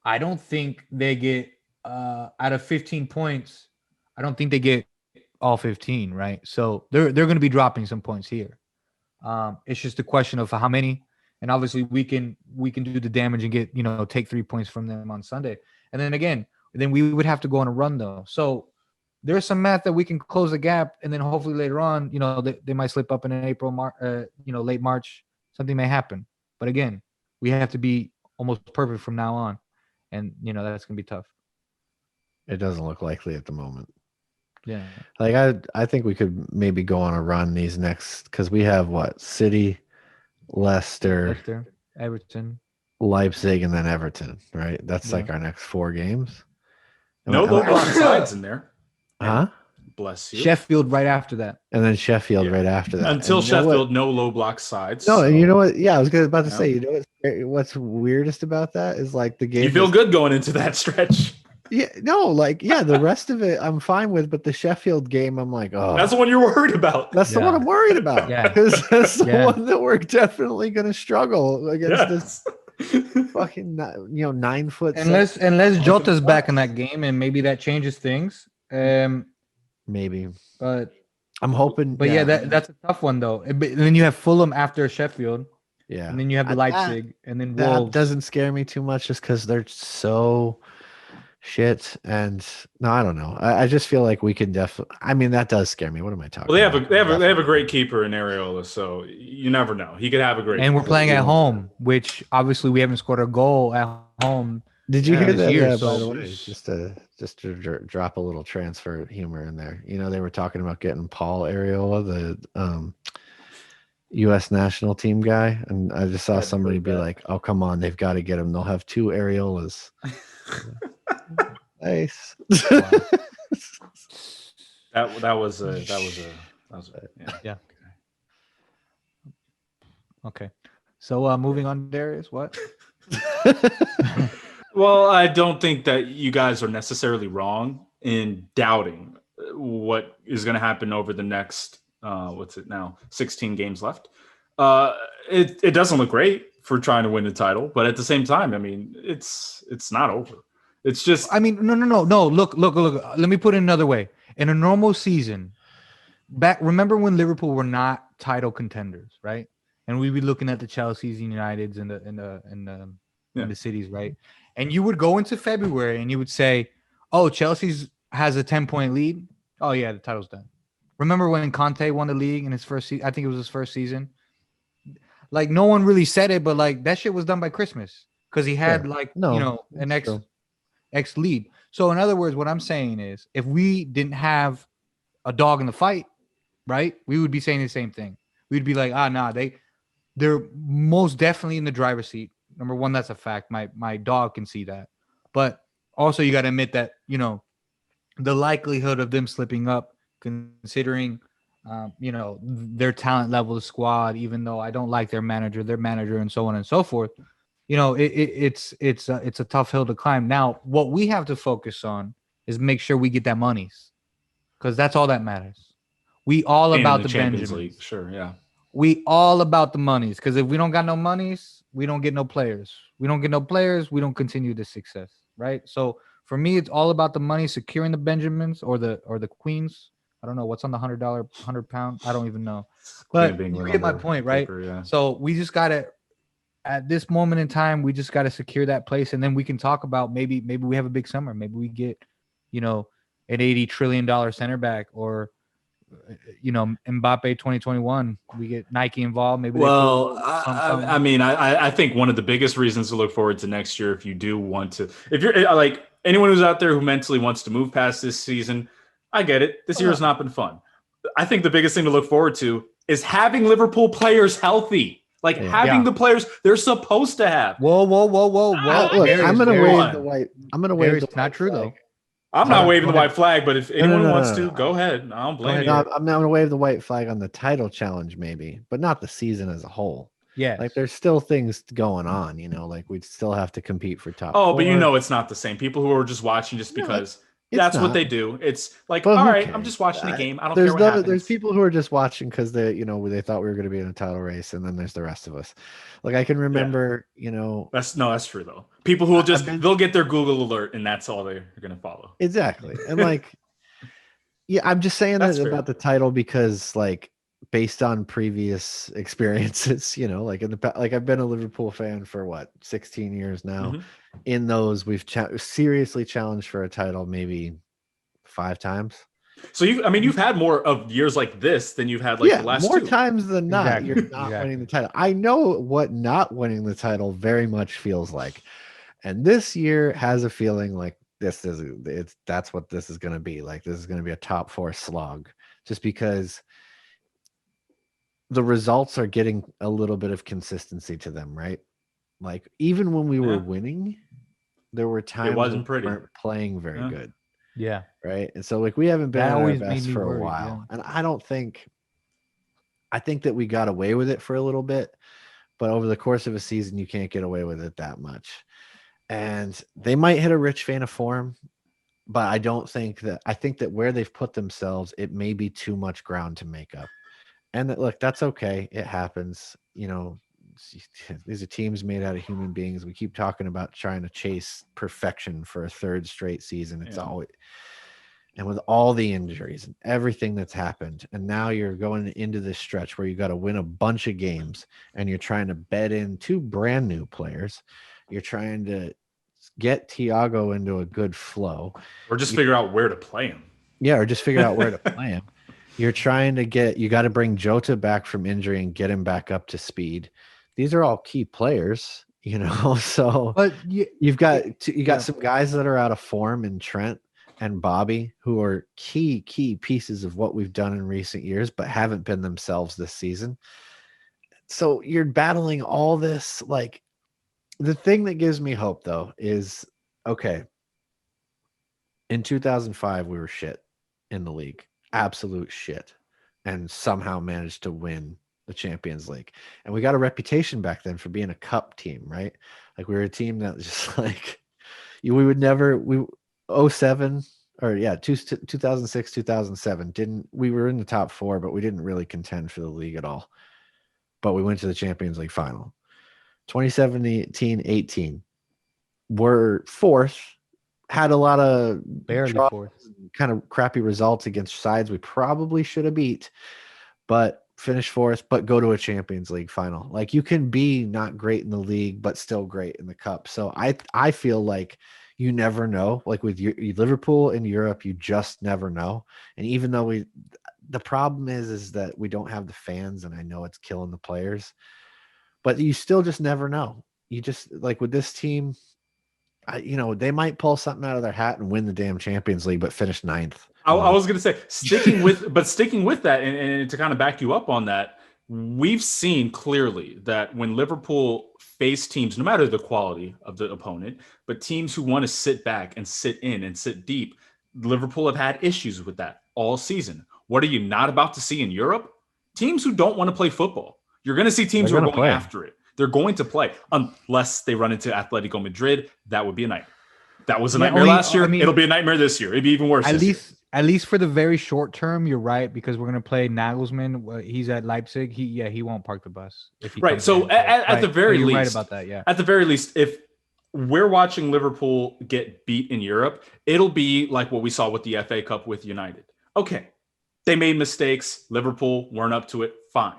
Speaker 3: I don't think they get, out of 15 points, I don't think they get all 15, right? So they're going to be dropping some points here. It's just a question of how many, and obviously we can do the damage and get take 3 points from them on Sunday, and then again, we would have to go on a run though. So there's some math that we can close the gap, and then hopefully later on, they might slip up in April, late March, something may happen. But again, we have to be almost perfect from now on, and that's gonna be tough.
Speaker 2: It doesn't look likely at the moment.
Speaker 3: Yeah,
Speaker 2: Like I think we could maybe go on a run these next, because we have what, City, Leicester,
Speaker 3: Everton,
Speaker 2: Leipzig, and then Everton, right? That's
Speaker 3: Yeah.
Speaker 2: like our next 4 games.
Speaker 1: No low block sides in there.
Speaker 2: Huh?
Speaker 1: Bless you.
Speaker 3: Sheffield right after that.
Speaker 2: And then Sheffield right after that.
Speaker 1: Until
Speaker 2: And you know
Speaker 1: Sheffield, no low block sides.
Speaker 2: No,
Speaker 1: so,
Speaker 2: and you know what? Yeah, I was about to
Speaker 1: Yeah.
Speaker 2: say, what's weirdest about that is like the game.
Speaker 1: You feel good going into that stretch.
Speaker 2: Yeah, no, like the rest of it I'm fine with, but the Sheffield game, I'm like, oh,
Speaker 1: That's the one you're worried about.
Speaker 2: that's the one I'm worried about.
Speaker 3: Yeah.
Speaker 2: Because that's the
Speaker 3: Yeah.
Speaker 2: one that we're definitely gonna struggle against this
Speaker 1: Yes.
Speaker 2: fucking 9 foot.
Speaker 3: Unless Jota's back in that game, and maybe that changes things.
Speaker 2: Maybe.
Speaker 3: But
Speaker 2: I'm hoping.
Speaker 3: yeah, that's a tough one though. And then you have Fulham after Sheffield,
Speaker 2: yeah.
Speaker 3: and then you have the Leipzig, and then
Speaker 2: That
Speaker 3: Wolves.
Speaker 2: doesn't scare me too much, just because they're so shit. And no, I don't know. I just feel like we can definitely. I mean, that does scare me. What am I talking?
Speaker 1: Well,
Speaker 2: about?
Speaker 1: they have a great keeper in Areola, so you never know. He could have a great.
Speaker 3: And we're playing at home, which obviously we haven't scored a goal at home.
Speaker 2: Did you
Speaker 3: Yeah,
Speaker 2: hear
Speaker 3: this
Speaker 2: that?
Speaker 3: year,
Speaker 2: By
Speaker 3: so-
Speaker 2: the way, just to drop a little transfer humor in there. They were talking about getting Paul Areola, the U.S. national team guy, and I just saw
Speaker 1: I've
Speaker 2: somebody
Speaker 1: heard
Speaker 2: be
Speaker 1: that.
Speaker 2: like, "Oh, come on, they've got to get him. They'll have 2 Areolas." Nice.
Speaker 1: That was a yeah.
Speaker 3: Okay. So moving on, Darius, what?
Speaker 1: Well, I don't think that you guys are necessarily wrong in doubting what is going to happen over the next 16 games left. It doesn't look great for trying to win the title, but at the same time, I mean, it's not over. It's just
Speaker 3: I mean, no. Look. Let me put it another way. In a normal season, remember when Liverpool were not title contenders, right? And we'd be looking at the Chelseas and Uniteds and the cities, right? And you would go into February and you would say, "Oh, Chelsea's has a 10-point lead. Oh yeah, the title's done." Remember when Conte won the league in his first season? I think it was his first season. Like no one really said it, but like that shit was done by Christmas because he had an X lead. So in other words, what I'm saying is, if we didn't have a dog in the fight, right, we would be saying the same thing. We'd be like, they're most definitely in the driver's seat. Number one, that's a fact. My dog can see that. But also you got to admit that, the likelihood of them slipping up, considering, their talent level, the squad, even though I don't like their manager, and so on and so forth, it's a tough hill to climb. Now, what we have to focus on is make sure we get that monies, because that's all that matters. We all
Speaker 1: and
Speaker 3: about the
Speaker 1: Champions
Speaker 3: Benjamins.
Speaker 1: League, sure, yeah.
Speaker 3: We all about the monies, because if we don't got no monies, we don't get no players. We don't get no players, we don't continue the success, right? So for me, it's all about the money, securing the Benjamins or the Queens. I don't know what's on the £100 I don't even know. But you get my point, right?
Speaker 1: Paper, yeah.
Speaker 3: So we just gotta, at this moment in time, we just gotta secure that place, and then we can talk about maybe we have a big summer. Maybe we get, an $80 trillion center back, or Mbappe 2021. We get Nike involved. Maybe.
Speaker 1: Well, I mean, I think one of the biggest reasons to look forward to next year, if you do want to, if you're like anyone who's out there who mentally wants to move past this season, I get it. This year has not been fun. I think the biggest thing to look forward to is having Liverpool players healthy, like having the players they're supposed to have.
Speaker 3: Whoa!
Speaker 2: Look, I'm gonna wave the white. I'm gonna wave.
Speaker 3: It's not true though.
Speaker 1: I'm not waving the white flag, but if anyone wants to, go ahead. I don't blame you.
Speaker 2: No, I'm not gonna wave the white flag on the title challenge, maybe, but not the season as a whole.
Speaker 3: Yeah,
Speaker 2: like there's still things going on, like we'd still have to compete for top.
Speaker 1: Oh,
Speaker 2: 4.
Speaker 1: but it's not the same. People who are just watching just because that's what they do. It's like,
Speaker 2: But
Speaker 1: all
Speaker 2: who
Speaker 1: right,
Speaker 2: cares?
Speaker 1: I'm just watching the game. I don't care what happens.
Speaker 2: There's people who are just watching because they thought we were going to be in a title race, and then there's the rest of us. Like I can remember,
Speaker 1: That's true though. People who will they'll get their Google alert, and that's all they're going to follow.
Speaker 2: Exactly, and like, yeah, I'm just saying that about the title because like based on previous experiences, like in the like I've been a Liverpool fan for 16 years now. In those, we've seriously challenged for a title maybe 5 times.
Speaker 1: So you've had more of years like this than you've had like the last
Speaker 2: more
Speaker 1: two.
Speaker 2: times than not,
Speaker 3: Exactly,
Speaker 2: you're not
Speaker 3: exactly.
Speaker 2: winning the title. I know what not winning the title very much feels like. And this year has a feeling like that's what this is going to be. Like this is going to be a top 4 slog, just because the results are getting a little bit of consistency to them, right? Like even when we were winning, there were times
Speaker 1: wasn't
Speaker 2: when we
Speaker 1: pretty.
Speaker 2: weren't playing very good.
Speaker 3: Yeah.
Speaker 2: Right. And so like we haven't been
Speaker 3: That
Speaker 2: at our
Speaker 3: always made
Speaker 2: best
Speaker 3: me
Speaker 2: for a
Speaker 3: worried,
Speaker 2: while.
Speaker 3: yeah.
Speaker 2: And I think that we got away with it for a little bit, but over the course of a season, you can't get away with it that much. And they might hit a rich vein of form, but I think that where they've put themselves, it may be too much ground to make up. And that, look, that's okay. It happens. You know, these are teams made out of human beings. We keep talking about trying to chase perfection for a third straight season. It's always, and with all the injuries and everything that's happened, and now you're going into this stretch where you got to win a bunch of games, and you're trying to bed in 2 brand new players. You're trying to get Thiago into a good flow,
Speaker 1: or just figure out where to play him.
Speaker 2: Yeah, or just figure out where to play him. You're trying to you got to bring Jota back from injury and get him back up to speed. These are all key players, you know. So,
Speaker 3: But
Speaker 2: you got some guys that are out of form in Trent and Bobby, who are key pieces of what we've done in recent years, but haven't been themselves this season. So you're battling all this. Like, the thing that gives me hope, though, is okay. In 2005, we were shit in the league, absolute shit, and somehow managed to win the Champions League. And we got a reputation back then for being a cup team, right? Like we were a team that was just like, we would never, 07 or 2006, 2007 we were in the top 4, but we didn't really contend for the league at all. But we went to the Champions League final. 2017-18, we're 4th. Had a lot of
Speaker 3: barely 4th,
Speaker 2: kind of crappy results against sides we probably should have beat, but finish 4th, but go to a Champions League final. Like, you can be not great in the league, but still great in the cup. So I feel like you never know. Like with Liverpool in Europe, you just never know. And even though the problem is that we don't have the fans, and I know it's killing the players, but you still just never know. You just, like with this team, they might pull something out of their hat and win the damn Champions League, but finish 9th.
Speaker 1: I was going to say, sticking with that, and to kind of back you up on that, we've seen clearly that when Liverpool face teams, no matter the quality of the opponent, but teams who want to sit back and sit in and sit deep, Liverpool have had issues with that all season. What are you not about to see in Europe? Teams who don't want to play football. You're going to see teams who are going after it. They're going to play unless they run into Atletico Madrid. That would be a nightmare. That was a nightmare last year. It'll be a nightmare this year. It'd be even worse.
Speaker 3: At least for the very short term, you're right, because we're going to play Nagelsmann. He's at Leipzig. He won't park the bus. If he
Speaker 1: right. So at the very least,
Speaker 3: right about that. Yeah.
Speaker 1: At the very least, if we're watching Liverpool get beat in Europe, it'll be like what we saw with the FA Cup with United. Okay, they made mistakes. Liverpool weren't up to it. Fine.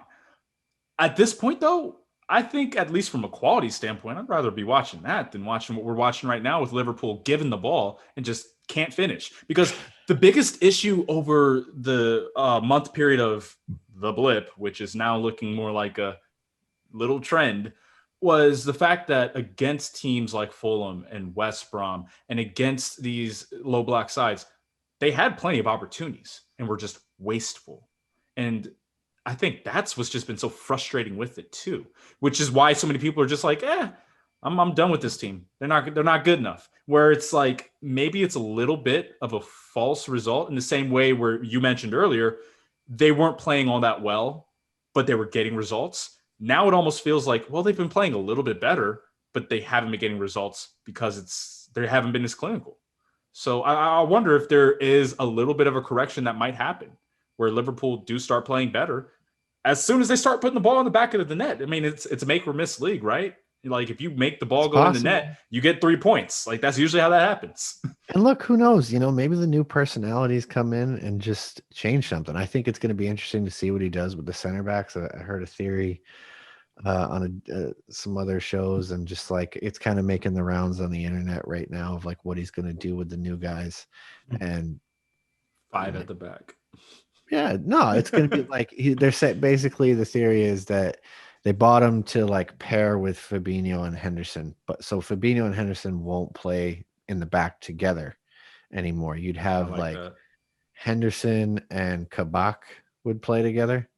Speaker 1: At this point, though, I think, at least from a quality standpoint, I'd rather be watching that than watching what we're watching right now with Liverpool giving the ball and just can't finish. Because the biggest issue over the month period of the blip, which is now looking more like a little trend, was the fact that against teams like Fulham and West Brom and against these low block sides, they had plenty of opportunities and were just wasteful. And I think that's what's just been so frustrating with it too, which is why so many people are just like, I'm done with this team. They're not good enough. Where it's like, maybe it's a little bit of a false result in the same way where you mentioned earlier, they weren't playing all that well, but they were getting results. Now it almost feels like, well, they've been playing a little bit better, but they haven't been getting results because they haven't been as clinical. So I wonder if there is a little bit of a correction that might happen, where Liverpool do start playing better as soon as they start putting the ball in the back of the net. I mean, it's a make or miss league, right? Like, if you make the ball go in the net, you get 3 points. Like, that's usually how that happens.
Speaker 2: And look, who knows? Maybe the new personalities come in and just change something. I think it's going to be interesting to see what he does with the center backs. I heard a theory on some other shows, and just like, it's kind of making the rounds on the internet right now of like what he's going to do with the new guys. And
Speaker 1: 5 at the back.
Speaker 2: Yeah, no, it's going to be like they're saying. Basically, the theory is that they bought him to like pair with Fabinho and Henderson, but so Fabinho and Henderson won't play in the back together anymore. You'd
Speaker 1: I
Speaker 2: have
Speaker 1: like
Speaker 2: like
Speaker 1: that.
Speaker 2: Henderson and Kabak would play together.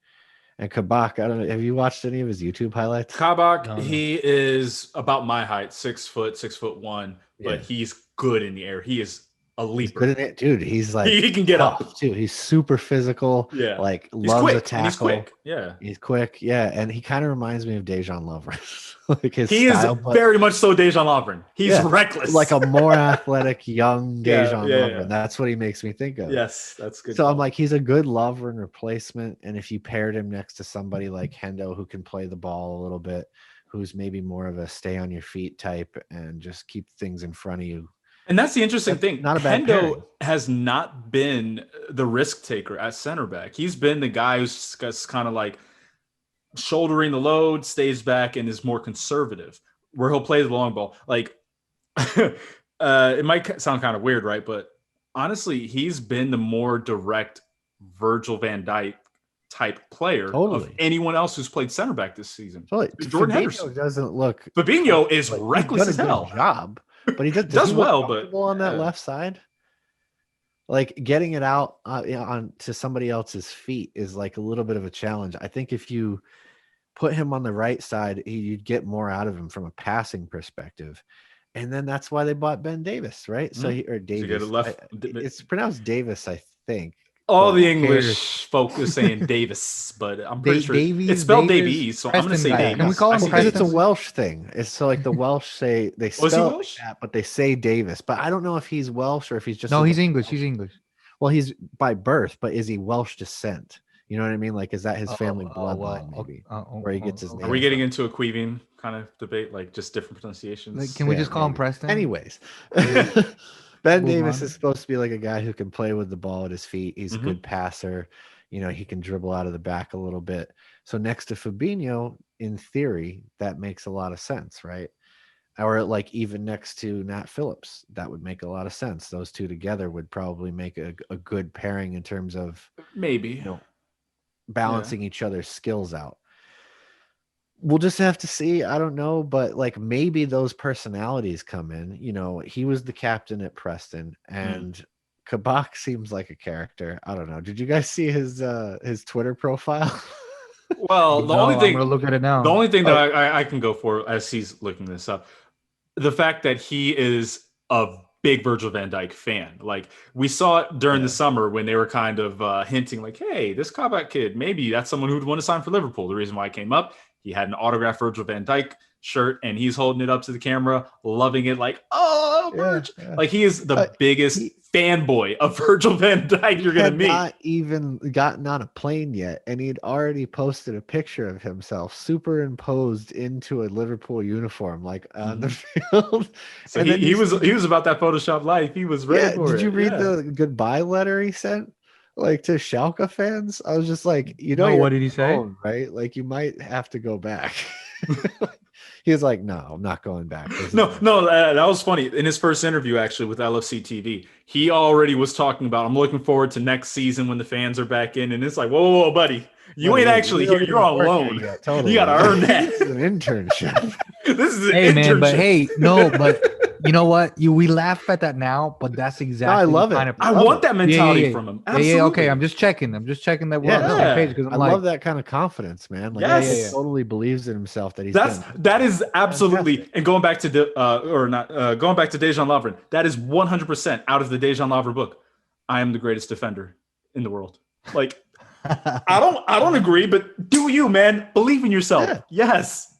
Speaker 2: And Kabak, I don't know. Have you watched any of his YouTube highlights?
Speaker 1: Kabak,
Speaker 3: No, no.
Speaker 1: he is about my height, 6'1", but
Speaker 2: Yeah.
Speaker 1: he's good in the air. He is a
Speaker 2: He's
Speaker 1: leaper.
Speaker 2: good at it, dude. He's like
Speaker 1: He can get
Speaker 2: tough,
Speaker 1: up.
Speaker 2: too. He's super physical.
Speaker 1: Yeah.
Speaker 2: Like
Speaker 1: He's
Speaker 2: loves a
Speaker 1: quick. And he's
Speaker 2: tackle.
Speaker 1: quick. Yeah.
Speaker 2: He's quick, yeah, and he kind of reminds me of Dejan Lovren, like his
Speaker 1: He
Speaker 2: style,
Speaker 1: is
Speaker 2: but
Speaker 1: very much so Dejan Lovren. He's
Speaker 2: Yeah,
Speaker 1: reckless.
Speaker 2: like a more athletic young
Speaker 1: Yeah,
Speaker 2: Dejan
Speaker 1: yeah,
Speaker 2: Lovren.
Speaker 1: yeah.
Speaker 2: That's what he makes me think of.
Speaker 1: Yes, that's good.
Speaker 2: So I'm
Speaker 1: call.
Speaker 2: like, he's a good Lovren replacement, and if you paired him next to somebody like Hendo who can play the ball a little bit, who's maybe more of a stay on your feet type and just keep things in front of you.
Speaker 1: And that's the interesting
Speaker 2: That's
Speaker 1: thing.
Speaker 2: not a bad pairing.
Speaker 1: Hendo has not been the risk taker at center back. He's been the guy who's kind of like shouldering the load, stays back, and is more conservative, where he'll play the long ball. Like, it might sound kind of weird, right? But honestly, he's been the more direct Virgil van Dijk type player of
Speaker 2: Totally.
Speaker 1: anyone else who's played center back this season.
Speaker 2: So
Speaker 1: Jordan
Speaker 2: Fabinho
Speaker 1: Henderson.
Speaker 2: doesn't look
Speaker 1: Fabinho is
Speaker 2: like,
Speaker 1: reckless
Speaker 2: he's
Speaker 1: as
Speaker 2: done a
Speaker 1: hell.
Speaker 2: good job, but he does
Speaker 1: Does
Speaker 2: he look
Speaker 1: well, but
Speaker 2: comfortable on that
Speaker 1: yeah.
Speaker 2: left side. Like getting it out on to somebody else's feet is like a little bit of a challenge. I think if you put him on the right side, you'd get more out of him from a passing perspective. And then that's why they bought Ben Davis, right? So or
Speaker 1: So you
Speaker 2: Davis.
Speaker 1: get a left.
Speaker 2: It's pronounced Davis, I think.
Speaker 1: All
Speaker 2: but
Speaker 1: the
Speaker 2: who
Speaker 1: English
Speaker 2: cares?
Speaker 1: folk is saying Davis, but I'm pretty sure
Speaker 2: Davies,
Speaker 1: it's spelled
Speaker 3: Davis,
Speaker 1: Davies, so I'm going to say
Speaker 3: Preston guy.
Speaker 1: Davies.
Speaker 3: Can we call
Speaker 1: I
Speaker 3: him
Speaker 1: see
Speaker 2: Because
Speaker 3: Preston?
Speaker 2: it's a
Speaker 1: Davies.
Speaker 2: Welsh thing. It's so like the Welsh say they
Speaker 1: Was he
Speaker 2: spell it like
Speaker 1: Welsh?
Speaker 2: that, but they say Davis. But I don't know if he's Welsh or if he's just
Speaker 3: No,
Speaker 2: a
Speaker 3: he's
Speaker 2: little-
Speaker 3: English. He's English.
Speaker 2: Well, he's by birth, but is he Welsh descent? You know what I mean? Like, is that his family bloodline? Maybe where he gets his name.
Speaker 1: Are we getting into a Queeving kind of debate, like just different pronunciations?
Speaker 3: Like, can we
Speaker 2: Yeah,
Speaker 3: just call him
Speaker 2: maybe.
Speaker 3: Preston?
Speaker 2: Anyways, Ben
Speaker 3: Move
Speaker 2: Davis
Speaker 3: on.
Speaker 2: is supposed to be like a guy who can play with the ball at his feet. He's a
Speaker 1: Mhm.
Speaker 2: good passer. You know, he can dribble out of the back a little bit. So next to Fabinho, in theory, that makes a lot of sense, right? Or like even next to Nat Phillips, that would make a lot of sense. Those two together would probably make a good pairing in terms of,
Speaker 1: Maybe.
Speaker 2: you know, balancing each other's skills out. We'll just have to see. I don't know, but like maybe those personalities come in. You know, he was the captain at Preston, and Kabak seems like a character. I don't know. Did you guys see his Twitter profile?
Speaker 1: Well, the
Speaker 3: No,
Speaker 1: only
Speaker 3: I'm
Speaker 1: thing,
Speaker 3: gonna look at it now.
Speaker 1: the only thing that I can go for as he's looking this up, the fact that he is a big Virgil van Dijk fan. Like we saw it during the summer when they were kind of hinting like, hey, this Kabak kid, maybe that's someone who'd want to sign for Liverpool. The reason why I came up, he had an autographed Virgil van Dijk shirt and he's holding it up to the camera, loving it like, oh, Virg. Like he is the biggest fanboy of Virgil van Dijk you're going to meet.
Speaker 2: Not even gotten on a plane yet, and he'd already posted a picture of himself superimposed into a Liverpool uniform, like on the field.
Speaker 1: So
Speaker 2: And then
Speaker 1: he was about that Photoshop life. He was ready for it.
Speaker 2: Did you read the goodbye letter he sent, like to Schalke fans? I was just like, you know,
Speaker 3: No, what did he say?
Speaker 2: right? Like you might have to go back. He was like, no, I'm not going back.
Speaker 1: No, that was funny. In his first interview, actually, with LFC TV, he already was talking about, I'm looking forward to next season when the fans are back in. And it's like, whoa, buddy. You ain't actually here. You're on loan.
Speaker 2: Totally.
Speaker 1: You got to earn that.
Speaker 2: This is an internship.
Speaker 1: This is an
Speaker 3: Hey
Speaker 1: internship.
Speaker 3: man, but hey, no, but you know what? We laugh at that now, but that's exactly.
Speaker 2: I love
Speaker 3: the
Speaker 2: it.
Speaker 3: kind of
Speaker 1: I want that mentality from him. Absolutely.
Speaker 3: Yeah, okay. I'm just checking that we're on the same page because
Speaker 2: I love that kind of confidence, man. Like,
Speaker 1: Yes.
Speaker 2: he totally believes in himself that he's.
Speaker 1: That is absolutely. And going back to going back to Dejan Lovren, that is 100% out of the Dejan Lovren book. I am the greatest defender in the world. Like, I don't agree, but do you, man? Believe in yourself.
Speaker 2: Yeah.
Speaker 1: Yes.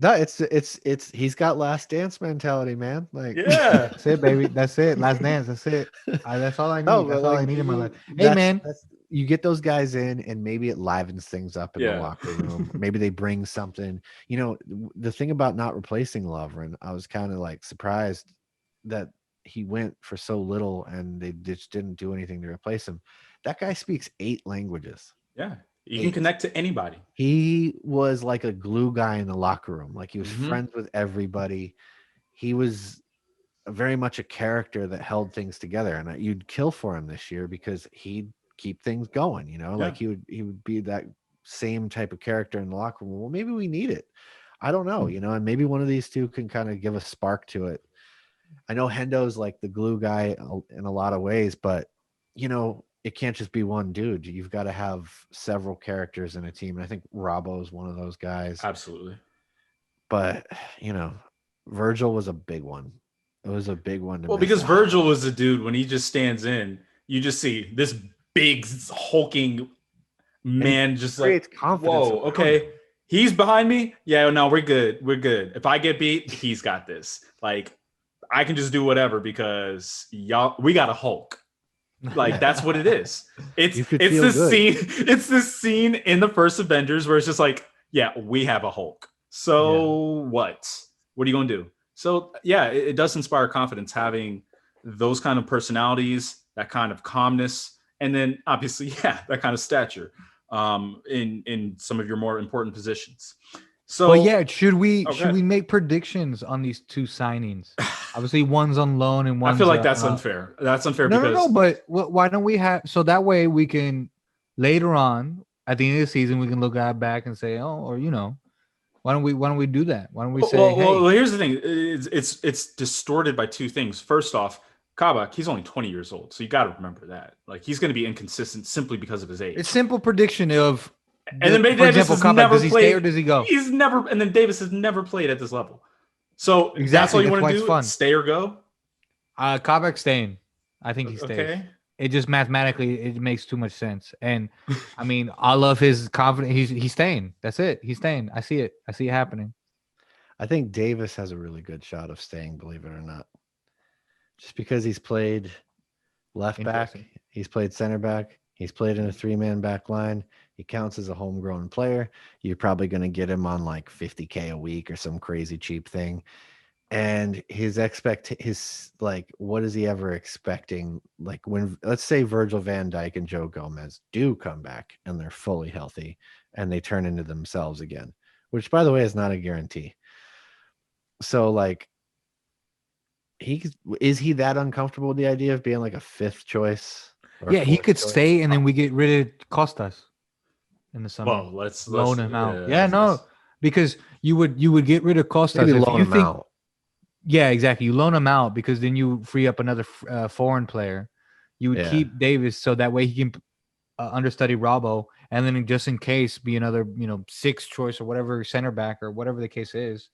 Speaker 2: No, it's he's got last dance mentality, man. Like,
Speaker 1: Yeah.
Speaker 3: That's it, baby. That's it. Last dance. That's it. That's all I need.
Speaker 2: No,
Speaker 3: that's
Speaker 2: but
Speaker 3: all I
Speaker 2: like,
Speaker 3: need in my life. Hey man,
Speaker 2: you get those guys in, and maybe it livens things up in the locker room. Maybe they bring something. You know, the thing about not replacing Lovren, I was kind of like surprised that he went for so little, and they just didn't do anything to replace him. That guy speaks 8 languages.
Speaker 1: Yeah. You can connect to anybody.
Speaker 2: He was like a glue guy in the locker room. Like he was friends with everybody. He was very much a character that held things together, and you'd kill for him this year because he'd keep things going. Like he would be that same type of character in the locker room. Well, maybe we need it. I don't know, and maybe one of these two can kind of give a spark to it. I know Hendo's like the glue guy in a lot of ways, but it can't just be one dude. You've got to have several characters in a team. And I think Robbo is one of those guys.
Speaker 1: Absolutely.
Speaker 2: But, Virgil was a big one. It was a big one.
Speaker 1: Well, because Virgil was the dude, when he just stands in, you just see this big hulking man just like, whoa, okay. He's behind me. Yeah, no, we're good. We're good. If I get beat, he's got this. Like, I can just do whatever because we got a Hulk. Like, that's what it is. It's this scene in the first Avengers where it's just like, yeah, we have a Hulk. So what are you gonna do? So yeah, it does inspire confidence having those kind of personalities, that kind of calmness, and then obviously, that kind of stature in some of your more important positions. So
Speaker 3: should we make predictions on these two signings? Obviously, one's on loan and one's.
Speaker 1: I feel like that's unfair. That's unfair.
Speaker 3: No. But why don't we have so that way we can later on at the end of the season we can look back and say, why don't we do that? Why don't we say?
Speaker 1: Well, here's the thing. It's distorted by two things. First off, Kabak, he's only 20 years old, so you got to remember that. Like, he's going to be inconsistent simply because of his age.
Speaker 3: It's simple prediction of.
Speaker 1: And then Davis has never
Speaker 3: does he
Speaker 1: played,
Speaker 3: stay or does he go?
Speaker 1: He's never, and then Davis has never played at this level. So that's all you want to do? Stay or go?
Speaker 3: Kabak staying. I think he stays.
Speaker 1: Okay.
Speaker 3: It just mathematically it makes too much sense. And I mean, I love his confidence. He's staying. That's it. He's staying. I see it. I see it happening.
Speaker 2: I think Davis has a really good shot of staying, believe it or not. Just because he's played left back, he's played center back, he's played in a 3-man back line. He counts as a homegrown player. You're probably going to get him on like $50K a week or some crazy cheap thing. And what is he ever expecting? Like, when, let's say Virgil van Dijk and Joe Gomez do come back and they're fully healthy and they turn into themselves again, which, by the way, is not a guarantee. So, like, is he that uncomfortable with the idea of being like a fifth choice?
Speaker 3: Yeah, he could stay and then we get rid of Costas in the summer.
Speaker 1: Well, let's
Speaker 3: loan him out. Because you would get rid of Costas.
Speaker 2: Maybe loan him out.
Speaker 3: Yeah, exactly. You loan him out because then you free up another foreign player. You would keep Davis so that way he can understudy Robbo, and then just in case be another sixth choice or whatever center back or whatever the case is.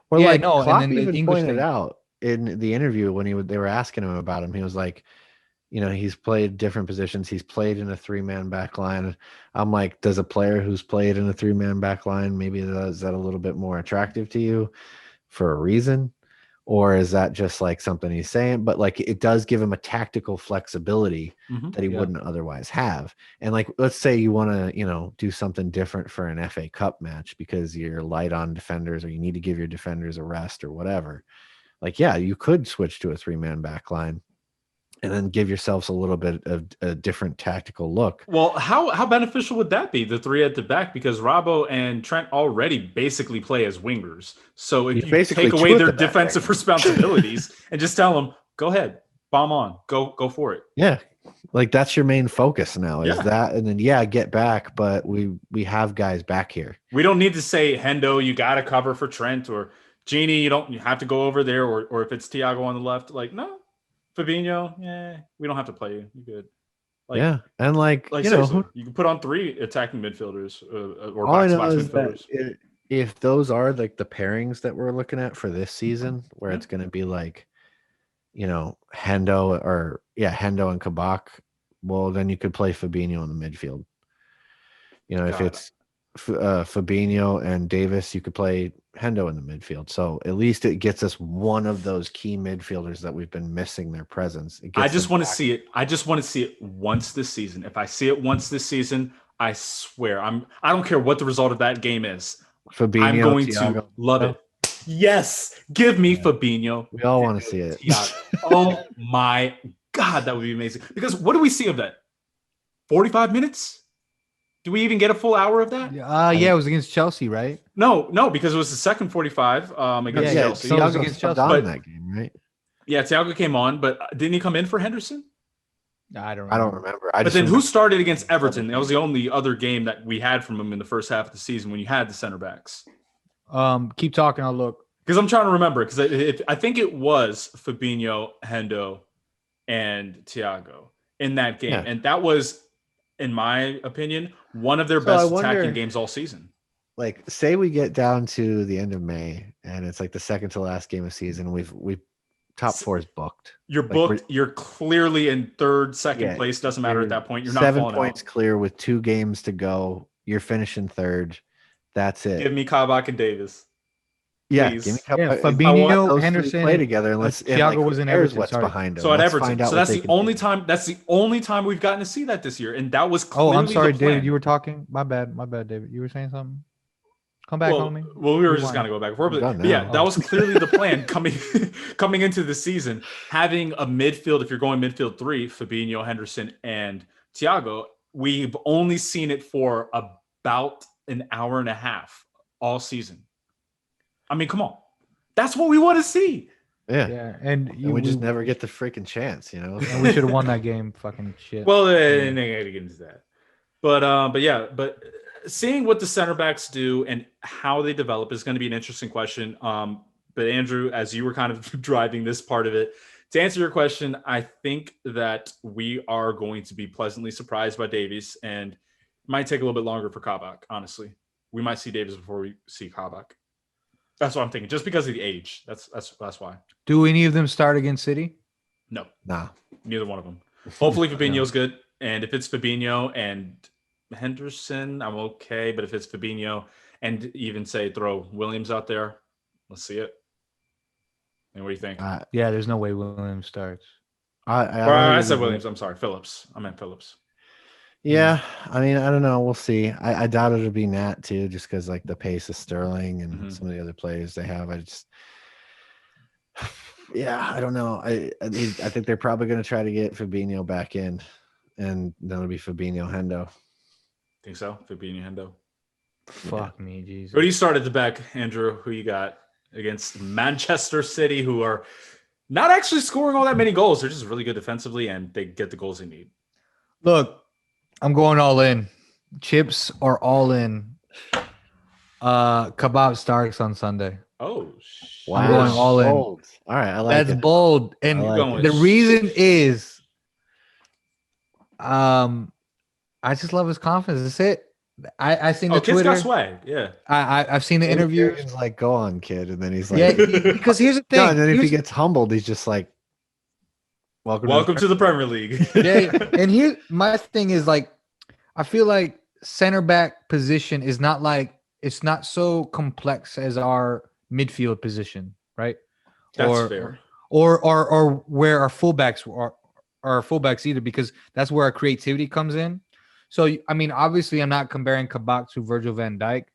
Speaker 2: Or Klopp and then even pointed out in the interview when they were asking him about him, he was like, he's played different positions. He's played in a 3-man back line. I'm like, does a player who's played in a 3-man back line, maybe is that a little bit more attractive to you for a reason? Or is that just like something he's saying? But like, it does give him a tactical flexibility that he wouldn't otherwise have. And like, let's say you want to, do something different for an FA Cup match because you're light on defenders or you need to give your defenders a rest or whatever. Like, yeah, you could switch to a 3-man back line and then give yourselves a little bit of a different tactical look.
Speaker 1: Well, how beneficial would that be, the 3 at the back? Because Robbo and Trent already basically play as wingers. So if you take away their defensive responsibilities and just tell them, go ahead, bomb on, go for it.
Speaker 2: Yeah, like that's your main focus now is that, and then get back, but we have guys back here. We
Speaker 1: don't need to say, Hendo, you got to cover for Trent, or Genie, you have to go over there, or if it's Thiago on the left, like, no. Fabinho, we don't have to play you. You're good.
Speaker 2: And
Speaker 1: you can put on 3 attacking midfielders or box midfielders.
Speaker 2: If those are like the pairings that we're looking at for this season, where it's going to be like, Hendo and Kabak, well, then you could play Fabinho in the midfield. If it's Fabinho and Davis, you could play Hendo in the midfield. So at least it gets us one of those key midfielders that we've been missing their presence.
Speaker 1: I just want to see it. I just want to see it once this season. If I see it once this season, I swear I don't care what the result of that game is.
Speaker 2: Fabinho,
Speaker 1: I'm going to love it. Yes, give me Fabinho.
Speaker 2: We all want to see it.
Speaker 1: Oh my God, that would be amazing. Because what do we see of that? 45 minutes? Do we even get a full hour of that?
Speaker 3: It was against Chelsea, right?
Speaker 1: No, because it was the second 45 against Chelsea.
Speaker 3: So it was against Chelsea.
Speaker 2: In that game, right?
Speaker 1: Yeah, Thiago came on, but didn't he come in for Henderson?
Speaker 3: I don't
Speaker 2: remember.
Speaker 1: But then who started against Everton? That was the only other game that we had from him in the first half of the season when you had the center backs.
Speaker 3: Keep talking. I'll look.
Speaker 1: Because I'm trying to remember. Because I think it was Fabinho, Hendo, and Thiago in that game.
Speaker 2: Yeah.
Speaker 1: And that was, in my opinion, one of their
Speaker 2: So
Speaker 1: best
Speaker 2: I wonder-
Speaker 1: attacking games all season.
Speaker 2: Like, say we get down to the end of May and it's like the second to last game of season. We've top four is booked.
Speaker 1: You're
Speaker 2: Like,
Speaker 1: booked. You're clearly in third, second
Speaker 2: Yeah,
Speaker 1: place. Doesn't matter at
Speaker 2: you're
Speaker 1: that point. You're not
Speaker 2: 7
Speaker 1: falling
Speaker 2: points
Speaker 1: out.
Speaker 2: clear with 2 games to go. You're finishing third. That's it.
Speaker 1: Give me Kabak and Davis.
Speaker 2: Yeah,
Speaker 1: please.
Speaker 2: give me
Speaker 3: Yeah,
Speaker 2: I want
Speaker 3: Fabinho,
Speaker 2: those three
Speaker 3: Henderson,
Speaker 2: play together, and let's
Speaker 3: Thiago
Speaker 2: and,
Speaker 3: was in
Speaker 2: who cares
Speaker 3: Everton,
Speaker 2: what's
Speaker 3: sorry.
Speaker 2: behind them.
Speaker 1: So at
Speaker 2: Let's
Speaker 1: Everton.
Speaker 2: find out
Speaker 1: So
Speaker 2: what
Speaker 1: that's
Speaker 2: they
Speaker 1: the
Speaker 2: can
Speaker 1: only
Speaker 2: do.
Speaker 1: time. That's the only time we've gotten to see that this year, and that was
Speaker 3: Oh,
Speaker 1: clearly
Speaker 3: I'm sorry,
Speaker 1: the plan.
Speaker 3: David. You were talking. My bad, David. You were saying something. Come back, homie.
Speaker 1: Well, we were just
Speaker 3: Rewind.
Speaker 1: gonna go back and forth,
Speaker 2: I'm
Speaker 1: but,
Speaker 2: done
Speaker 1: but yeah,
Speaker 2: now.
Speaker 1: that was clearly the plan coming into the season. Having a midfield, if you're going midfield 3, Fabinho, Henderson, and Thiago, we've only seen it for about an hour and a half all season. I mean, come on, that's what we want to see.
Speaker 2: Yeah,
Speaker 3: Yeah, and
Speaker 2: and we just never get the freaking chance, you know.
Speaker 3: And we should have won that game. Fucking shit.
Speaker 1: Well, and I gotta get into that, but seeing what the center backs do and how they develop is going to be an interesting question. But Andrew, as you were kind of driving this part of it, to answer your question, I think that we are going to be pleasantly surprised by Davies, and it might take a little bit longer for Kabak. Honestly, we might see Davies before we see Kabak. That's what I'm thinking, just because of the age. That's why.
Speaker 3: Do any of them start against City?
Speaker 1: No,
Speaker 2: Nah.
Speaker 1: neither one of them. Hopefully Fabinho's good, and if it's Fabinho and Henderson, I'm okay. But if it's Fabinho and even say throw Williams out there, let's see it. And what do you think?
Speaker 3: Yeah, there's no way Williams starts.
Speaker 1: I said Williams. I'm sorry, Phillips. I meant Phillips.
Speaker 2: Yeah, I mean, I don't know. We'll see. I doubt it'll be Nat too, just because like the pace of Sterling and some of the other players they have. Yeah, I don't know. I think they're probably going to try to get Fabinho back in, and then it'll be Fabinho Hendo.
Speaker 1: Think so? Fabinho Hendo.
Speaker 3: Fuck me, Jesus.
Speaker 1: Who do you start at the back, Andrew? Who you got against Manchester City, who are not actually scoring all that many goals? They're just really good defensively, and they get the goals they need.
Speaker 3: Look, I'm going all in. Chips are all in. Kebab starts on Sunday.
Speaker 1: Oh,
Speaker 2: Wow.
Speaker 3: I'm going all in.
Speaker 2: Bold. All right, I like
Speaker 3: That's
Speaker 2: it.
Speaker 3: bold. And
Speaker 2: I like
Speaker 3: the
Speaker 1: it.
Speaker 3: reason is I just love his confidence. That's it. I seen the
Speaker 1: kid's
Speaker 3: Twitter.
Speaker 1: got swag. Yeah.
Speaker 3: I've seen the interviews.
Speaker 2: He's like, "Go on, kid," and then he's like,
Speaker 3: Yeah, because here's the thing.
Speaker 2: no, and then if he
Speaker 3: Here's-
Speaker 2: gets humbled, he's just like,
Speaker 1: Welcome to the Premier League.
Speaker 3: yeah, and here my thing is like, I feel like center back position is not like it's not so complex as our midfield position, right?
Speaker 1: That's fair.
Speaker 3: Or where our fullbacks are fullbacks either, because that's where our creativity comes in. So I mean, obviously, I'm not comparing Kabak to Virgil van Dijk,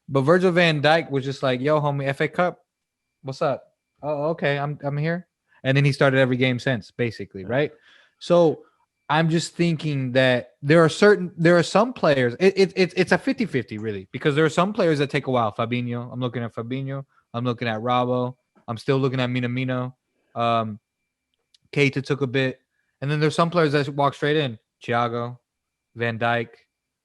Speaker 3: but Virgil van Dijk was just like, "Yo, homie, FA Cup, what's up? Oh, okay, I'm here." And then he started every game since, basically, right? So I'm just thinking that there are some players. It's a 50-50 really, because there are some players that take a while. Fabinho, I'm looking at Fabinho. I'm looking at Rabo. I'm still looking at Minamino. Keita took a bit, and then there's some players that walk straight in. Thiago, Van Dijk,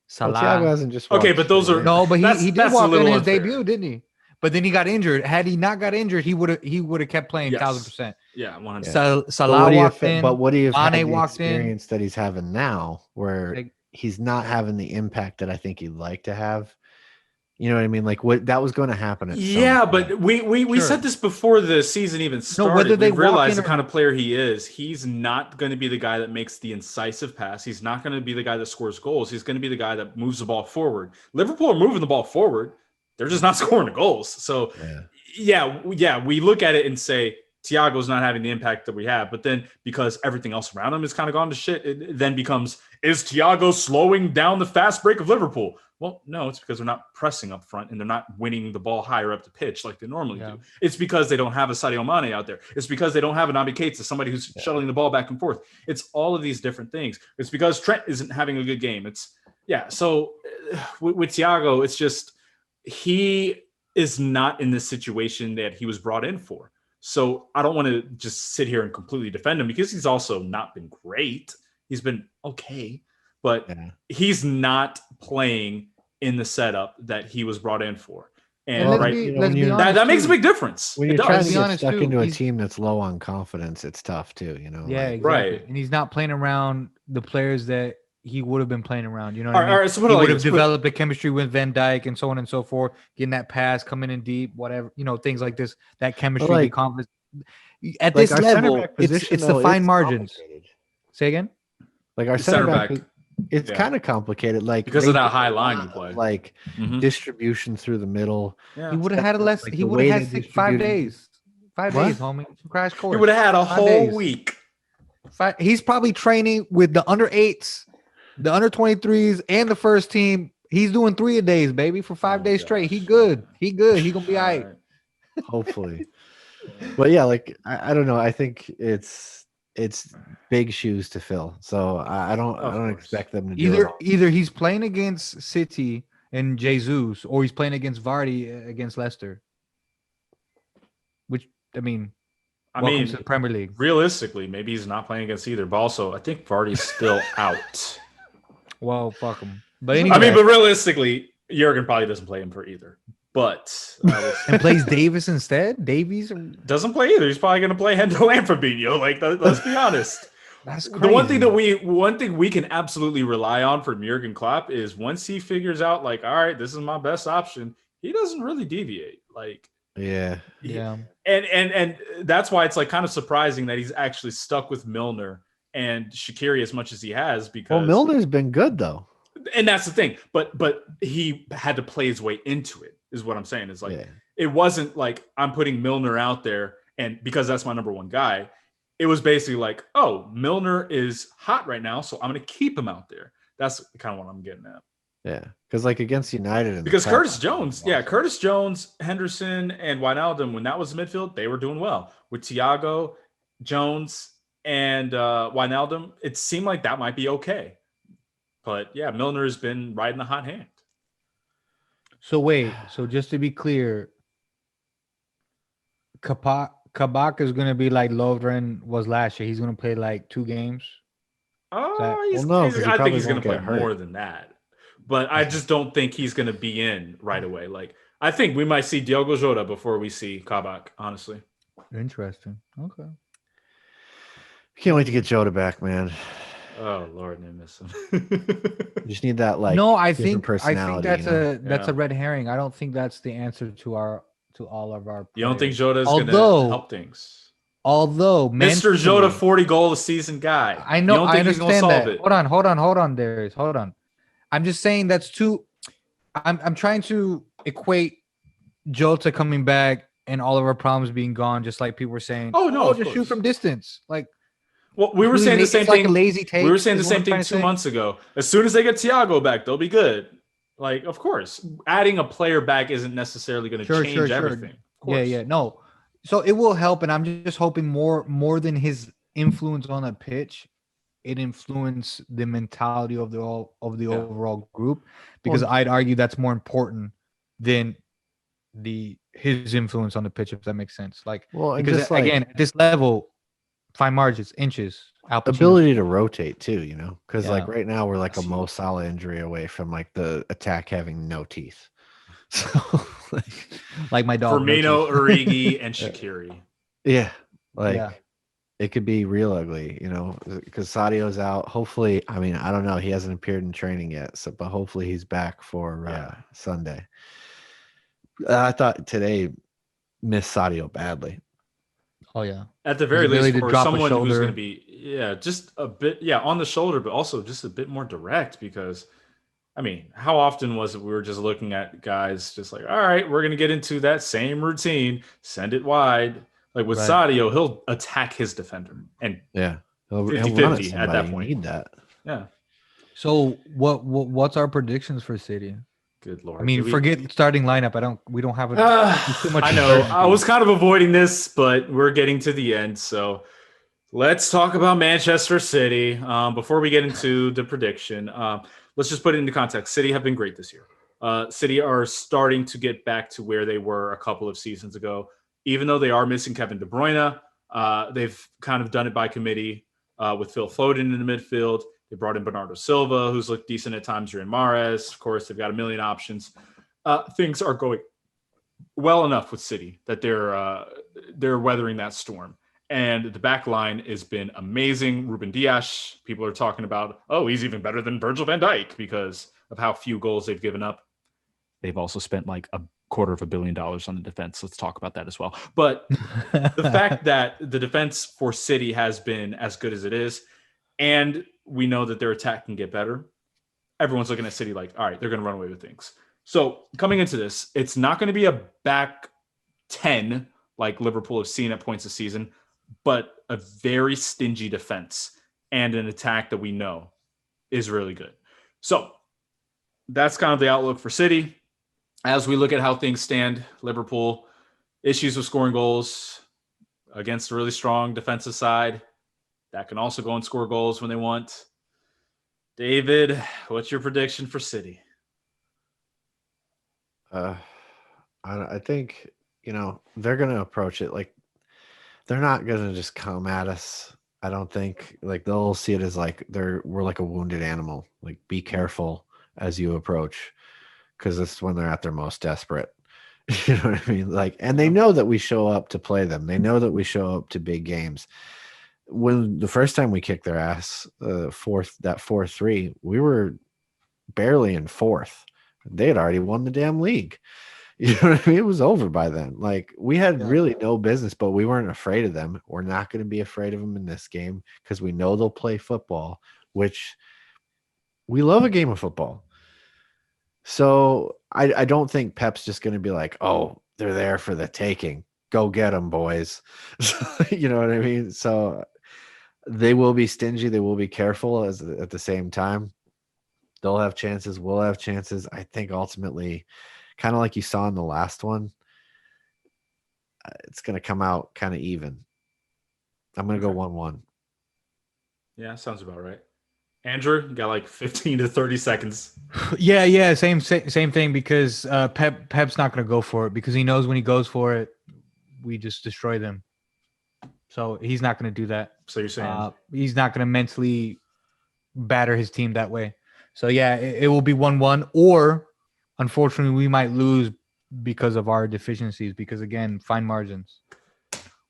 Speaker 3: Salah.
Speaker 2: Well, Thiago hasn't just
Speaker 1: Okay,
Speaker 2: walked
Speaker 1: but those
Speaker 2: straight
Speaker 1: are-
Speaker 2: in.
Speaker 3: No, but he did
Speaker 1: That's a
Speaker 3: walk in
Speaker 1: little
Speaker 3: his
Speaker 1: unfair.
Speaker 3: debut, didn't he? But then he got injured. Had he not got injured, he would have kept playing
Speaker 1: Yes.
Speaker 3: 1,000%.
Speaker 1: Yeah, 100%.
Speaker 3: Salah walked in.
Speaker 2: But would he have had
Speaker 3: Mane
Speaker 2: the
Speaker 3: walked in.
Speaker 2: experience that he's having now, where
Speaker 3: Like-
Speaker 2: he's not having the impact that I think he'd like to have? You know what I mean? Like what that was going to happen. At some
Speaker 1: Yeah,
Speaker 2: point.
Speaker 1: but we
Speaker 3: Sure.
Speaker 1: said this before the season even started.
Speaker 3: whether they
Speaker 1: we
Speaker 3: walk
Speaker 1: realized
Speaker 3: in
Speaker 1: the
Speaker 3: or-
Speaker 1: kind of player he is. He's not going to be the guy that makes the incisive pass. He's not going to be the guy that scores goals. He's going to be the guy that moves the ball forward. Liverpool are moving the ball forward. They're just not scoring the goals. So yeah, we look at it and say Thiago's not having the impact that we have. But then because everything else around him has kind of gone to shit, it then becomes, is Thiago slowing down the fast break of Liverpool? Well, no, it's because they're not pressing up front and they're not winning the ball higher up the pitch like they normally do. It's because they don't have a Sadio Mane out there. It's because they don't have an Naby Keita, somebody who's shuttling the ball back and forth. It's all of these different things. It's because Trent isn't having a good game. So with Thiago, it's just he is not in the situation that he was brought in for. So I don't want to just sit here and completely defend him because he's also not been great. He's been okay, but he's not playing in the setup that he was brought in for. And
Speaker 3: let's
Speaker 1: right,
Speaker 3: be honest,
Speaker 1: that makes a big difference.
Speaker 2: When
Speaker 1: It
Speaker 2: you're trying
Speaker 1: does.
Speaker 2: to get
Speaker 3: honest,
Speaker 2: stuck
Speaker 3: too,
Speaker 2: into a
Speaker 3: he's-
Speaker 2: team that's low on confidence, it's tough too.
Speaker 3: Yeah,
Speaker 2: like,
Speaker 3: exactly.
Speaker 1: Right.
Speaker 3: And he's not playing around the players that he would have been playing around. You know what
Speaker 1: All
Speaker 3: I mean?
Speaker 1: right, so put
Speaker 3: He
Speaker 1: it like
Speaker 3: would have
Speaker 1: this, put-
Speaker 3: developed a chemistry with Van Dijk and so on and so forth, getting that pass, coming in deep, whatever, things like this, that chemistry,
Speaker 2: like-
Speaker 3: the confidence. At
Speaker 2: like
Speaker 3: this
Speaker 2: our center
Speaker 3: level,
Speaker 2: back position,
Speaker 3: it's the
Speaker 2: though,
Speaker 3: fine
Speaker 2: it's
Speaker 3: margins.
Speaker 2: complicated.
Speaker 3: Say again?
Speaker 2: Like our
Speaker 1: The
Speaker 2: center
Speaker 1: center
Speaker 2: back,
Speaker 1: back,
Speaker 2: it's
Speaker 1: yeah.
Speaker 2: kind of complicated. Like
Speaker 1: Because
Speaker 2: they
Speaker 1: of that
Speaker 2: do
Speaker 1: high
Speaker 2: a
Speaker 1: line
Speaker 2: lot
Speaker 1: you play.
Speaker 2: of, like
Speaker 1: Mhm.
Speaker 2: distribution through the middle.
Speaker 1: Yeah.
Speaker 3: He would have had less.
Speaker 2: Like
Speaker 3: He
Speaker 2: the
Speaker 3: would
Speaker 2: way
Speaker 3: have
Speaker 2: they
Speaker 3: had 5
Speaker 2: distributed-
Speaker 3: days. 5
Speaker 2: What?
Speaker 3: days, homie. Crash course.
Speaker 1: He would have had a
Speaker 3: 5
Speaker 1: whole
Speaker 3: days.
Speaker 1: week.
Speaker 3: He's probably training with the under 8s, the under 23s, and the first team. He's doing 3 a days, baby, for 5
Speaker 1: Oh,
Speaker 3: days straight. He
Speaker 1: gosh.
Speaker 3: good. He good. He gonna be all right.
Speaker 2: Hopefully. But yeah, like I don't know. I think it's big shoes to fill. So I don't
Speaker 1: Of course.
Speaker 2: expect them to do it all.
Speaker 3: Either he's playing against City and Jesus, or he's playing against Vardy against Leicester. Which
Speaker 1: I
Speaker 3: welcome
Speaker 1: mean,
Speaker 3: to the Premier League.
Speaker 1: realistically, maybe he's not playing against either. But also, I think Vardy's still out.
Speaker 3: Well, fuck him. But anyway,
Speaker 1: I mean, but realistically, Jurgen probably doesn't play him for either. But
Speaker 3: and plays Davis instead. Davies.
Speaker 1: doesn't play either. He's probably going to play Hendo and Fabinho. Like, let's be honest.
Speaker 3: That's crazy.
Speaker 1: The one thing we can absolutely rely on from Jurgen Klopp is once he figures out, like, all right, this is my best option, he doesn't really deviate. Like,
Speaker 2: Yeah.
Speaker 3: Yeah.
Speaker 1: and that's why it's like kind of surprising that he's actually stuck with Milner and Shaqiri as much as he has, because
Speaker 2: Well, Milner's been good though.
Speaker 1: and that's the thing. But he had to play his way into it, is what I'm saying. Is like
Speaker 2: Yeah.
Speaker 1: it wasn't like I'm putting Milner out there and because that's my number one guy. It was basically like, oh, Milner is hot right now, so I'm going to keep him out there. That's kind of what I'm getting at.
Speaker 2: Yeah, because like against United, in the
Speaker 1: Because
Speaker 2: past,
Speaker 1: Curtis Jones, Henderson, and Wijnaldum, when that was the midfield, they were doing well. With Thiago, Jones, and Wijnaldum, it seemed like that might be okay. But yeah, Milner has been riding the hot hand.
Speaker 3: So wait. So just to be clear, Kabak is gonna be like Lovren was last year. He's gonna play like 2 games.
Speaker 1: Oh,
Speaker 2: Well, no, 'cause he
Speaker 1: I think
Speaker 2: probably
Speaker 1: he's going
Speaker 2: won't
Speaker 1: to play
Speaker 2: get hurt.
Speaker 1: more than that. But I just don't think he's going to be in right away. Like, I think we might see Diogo Jota before we see Kabak, honestly.
Speaker 3: Interesting. Okay.
Speaker 2: can't wait to get Jota back, man.
Speaker 1: Oh Lord, I miss him.
Speaker 2: You just need that like
Speaker 3: No, I
Speaker 2: different
Speaker 3: think
Speaker 2: personality.
Speaker 3: that's
Speaker 2: you know?
Speaker 3: that's
Speaker 1: Yeah.
Speaker 3: a red herring. I don't think that's the answer to all of our.
Speaker 1: You don't think
Speaker 3: players.
Speaker 1: Jota is going to
Speaker 3: Although-
Speaker 1: help things?
Speaker 3: Although
Speaker 1: Mr.
Speaker 3: mentally-
Speaker 1: Jota, 40 goal a season guy.
Speaker 3: I know.
Speaker 1: You don't
Speaker 3: I
Speaker 1: think he's gonna
Speaker 3: understand
Speaker 1: solve
Speaker 3: that.
Speaker 1: it?
Speaker 3: Hold on, Darius. Hold on. I'm just saying that's too. I'm trying to equate Jota coming back and all of our problems being gone, just like people were saying.
Speaker 1: Oh, no, of
Speaker 3: just shoot
Speaker 1: course.
Speaker 3: from distance. Like
Speaker 1: Well, we were
Speaker 3: really
Speaker 1: saying the
Speaker 3: make-
Speaker 1: same
Speaker 3: it's like
Speaker 1: thing.
Speaker 3: a lazy take.
Speaker 1: We were saying the
Speaker 3: is what
Speaker 1: same
Speaker 3: I'm
Speaker 1: thing
Speaker 3: trying to
Speaker 1: 2
Speaker 3: say.
Speaker 1: months ago. As soon as they get Thiago back, they'll be good. Like, of course, adding a player back isn't necessarily going to
Speaker 3: Sure,
Speaker 1: change
Speaker 3: sure, sure.
Speaker 1: everything. Of
Speaker 3: Yeah,
Speaker 1: course.
Speaker 3: yeah, no. So it will help, and I'm just hoping more than his influence on the pitch, it influenced the mentality of the overall group, because I'd argue that's more important than his influence on the pitch, if that makes sense. Like,
Speaker 2: Well, and
Speaker 3: because
Speaker 2: just like
Speaker 3: again, at this level, fine margins, inches, Al Pacino.
Speaker 2: ability to rotate too, you know, because like
Speaker 3: Yeah.
Speaker 2: right now we're like a
Speaker 1: That's
Speaker 2: Mo
Speaker 1: huge.
Speaker 2: Salah injury away from like the attack having no teeth. So
Speaker 3: like my dog.
Speaker 1: Firmino,
Speaker 3: Mitchell.
Speaker 1: Origi, and Shaqiri.
Speaker 2: yeah, like
Speaker 3: Yeah.
Speaker 2: it could be real ugly, you know, because Sadio's out. Hopefully, I mean, I don't know, he hasn't appeared in training yet, so but hopefully he's back for
Speaker 1: Yeah.
Speaker 2: Sunday. I thought today missed Sadio badly.
Speaker 3: Oh yeah.
Speaker 1: At the very
Speaker 3: His ability
Speaker 1: least,
Speaker 3: to
Speaker 1: for
Speaker 3: drop a
Speaker 1: someone who's
Speaker 3: shoulder.
Speaker 1: going to be, just a bit, on the shoulder, but also just a bit more direct. Because, I mean, how often was it we were just looking at guys just like, all right, we're going to get into that same routine, send it wide. Like with
Speaker 3: Right.
Speaker 1: Sadio, he'll attack his defender, and
Speaker 2: Yeah, he'll
Speaker 1: 50-50
Speaker 2: run
Speaker 1: at
Speaker 2: somebody.
Speaker 1: that
Speaker 2: You
Speaker 1: point.
Speaker 2: need that.
Speaker 1: yeah,
Speaker 3: So what's our predictions for City?
Speaker 1: good lord.
Speaker 3: I mean,
Speaker 1: Do we-
Speaker 3: forget starting lineup. We don't have too much
Speaker 1: I know.
Speaker 3: uncertainty.
Speaker 1: I was kind of avoiding this, but we're getting to the end. So let's talk about Manchester City. Before we get into the prediction, let's just put it into context. City have been great this year. City are starting to get back to where they were a couple of seasons ago. even though they are missing Kevin De Bruyne, they've kind of done it by committee with Phil Foden in the midfield. They brought in Bernardo Silva, who's looked decent at times. Riyad Mahrez, of course, they've got a million options. Things are going well enough with City that they're weathering that storm. And the back line has been amazing. Ruben Dias, people are talking about, oh, he's even better than Virgil van Dijk because of how few goals they've given up.
Speaker 5: They've also spent like $250 million on the defense. Let's talk about that as well. But
Speaker 1: the fact that the defense for City has been as good as it is, and we know that their attack can get better, everyone's looking at City like, all right, they're going to run away with things. So coming into this, it's not going to be a back 10 like Liverpool have seen at points this season, but a very stingy defense and an attack that we know is really good. So that's kind of the outlook for City. As we look at how things stand, Liverpool, issues with scoring goals against a really strong defensive side that can also go and score goals when they want. David, what's your prediction for City?
Speaker 2: I think, they're going to approach it like they're not going to just come at us. I don't think like they'll see it as like we're like a wounded animal. Like be careful as you approach, because it's when they're at their most desperate. You know what I mean? Like, and they know that we show up to play them. They know that we show up to big games. When the first time we kicked their ass, 4-3, we were barely in fourth. They had already won the damn league. You know what I mean? It was over by then. Like we had really no business, but we weren't afraid of them. We're not going to be afraid of them in this game because we know they'll play football, which we love a game of football. So I don't think Pep's just going to be like, oh, they're there for the taking. Go get them, boys. You know what I mean? So they will be stingy. They will be careful at the same time. They'll have chances. We'll have chances. I think ultimately, kind of like you saw in the last one, it's going to come out kind of even. I'm going to go 1-1.
Speaker 1: Yeah, sounds about right. Andrew, you got like 15 to 30 seconds.
Speaker 3: Yeah, same thing, because Pep's not going to go for it because he knows when he goes for it, we just destroy them. So he's not going to do that.
Speaker 1: So you're saying
Speaker 3: he's not going to mentally batter his team that way. So yeah, it will be 1-1, or unfortunately we might lose because of our deficiencies, because again, fine margins.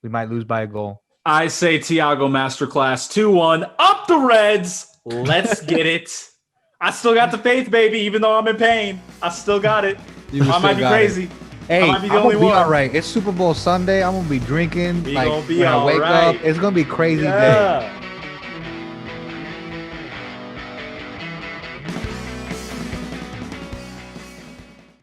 Speaker 3: We might lose by a goal.
Speaker 1: I say Thiago Masterclass 2-1 up the Reds. Let's get it. I still got the faith, baby, even though I'm in pain. I still got it. I might be crazy.
Speaker 3: Hey,
Speaker 1: I might be the
Speaker 3: I'm
Speaker 1: only
Speaker 3: gonna be
Speaker 1: one.
Speaker 3: all right. It's Super Bowl Sunday. I'm gonna be drinking.
Speaker 1: We
Speaker 3: like
Speaker 1: gonna be
Speaker 3: when I
Speaker 1: all
Speaker 3: wake
Speaker 1: right.
Speaker 3: up, it's gonna be a crazy day.
Speaker 1: Yeah.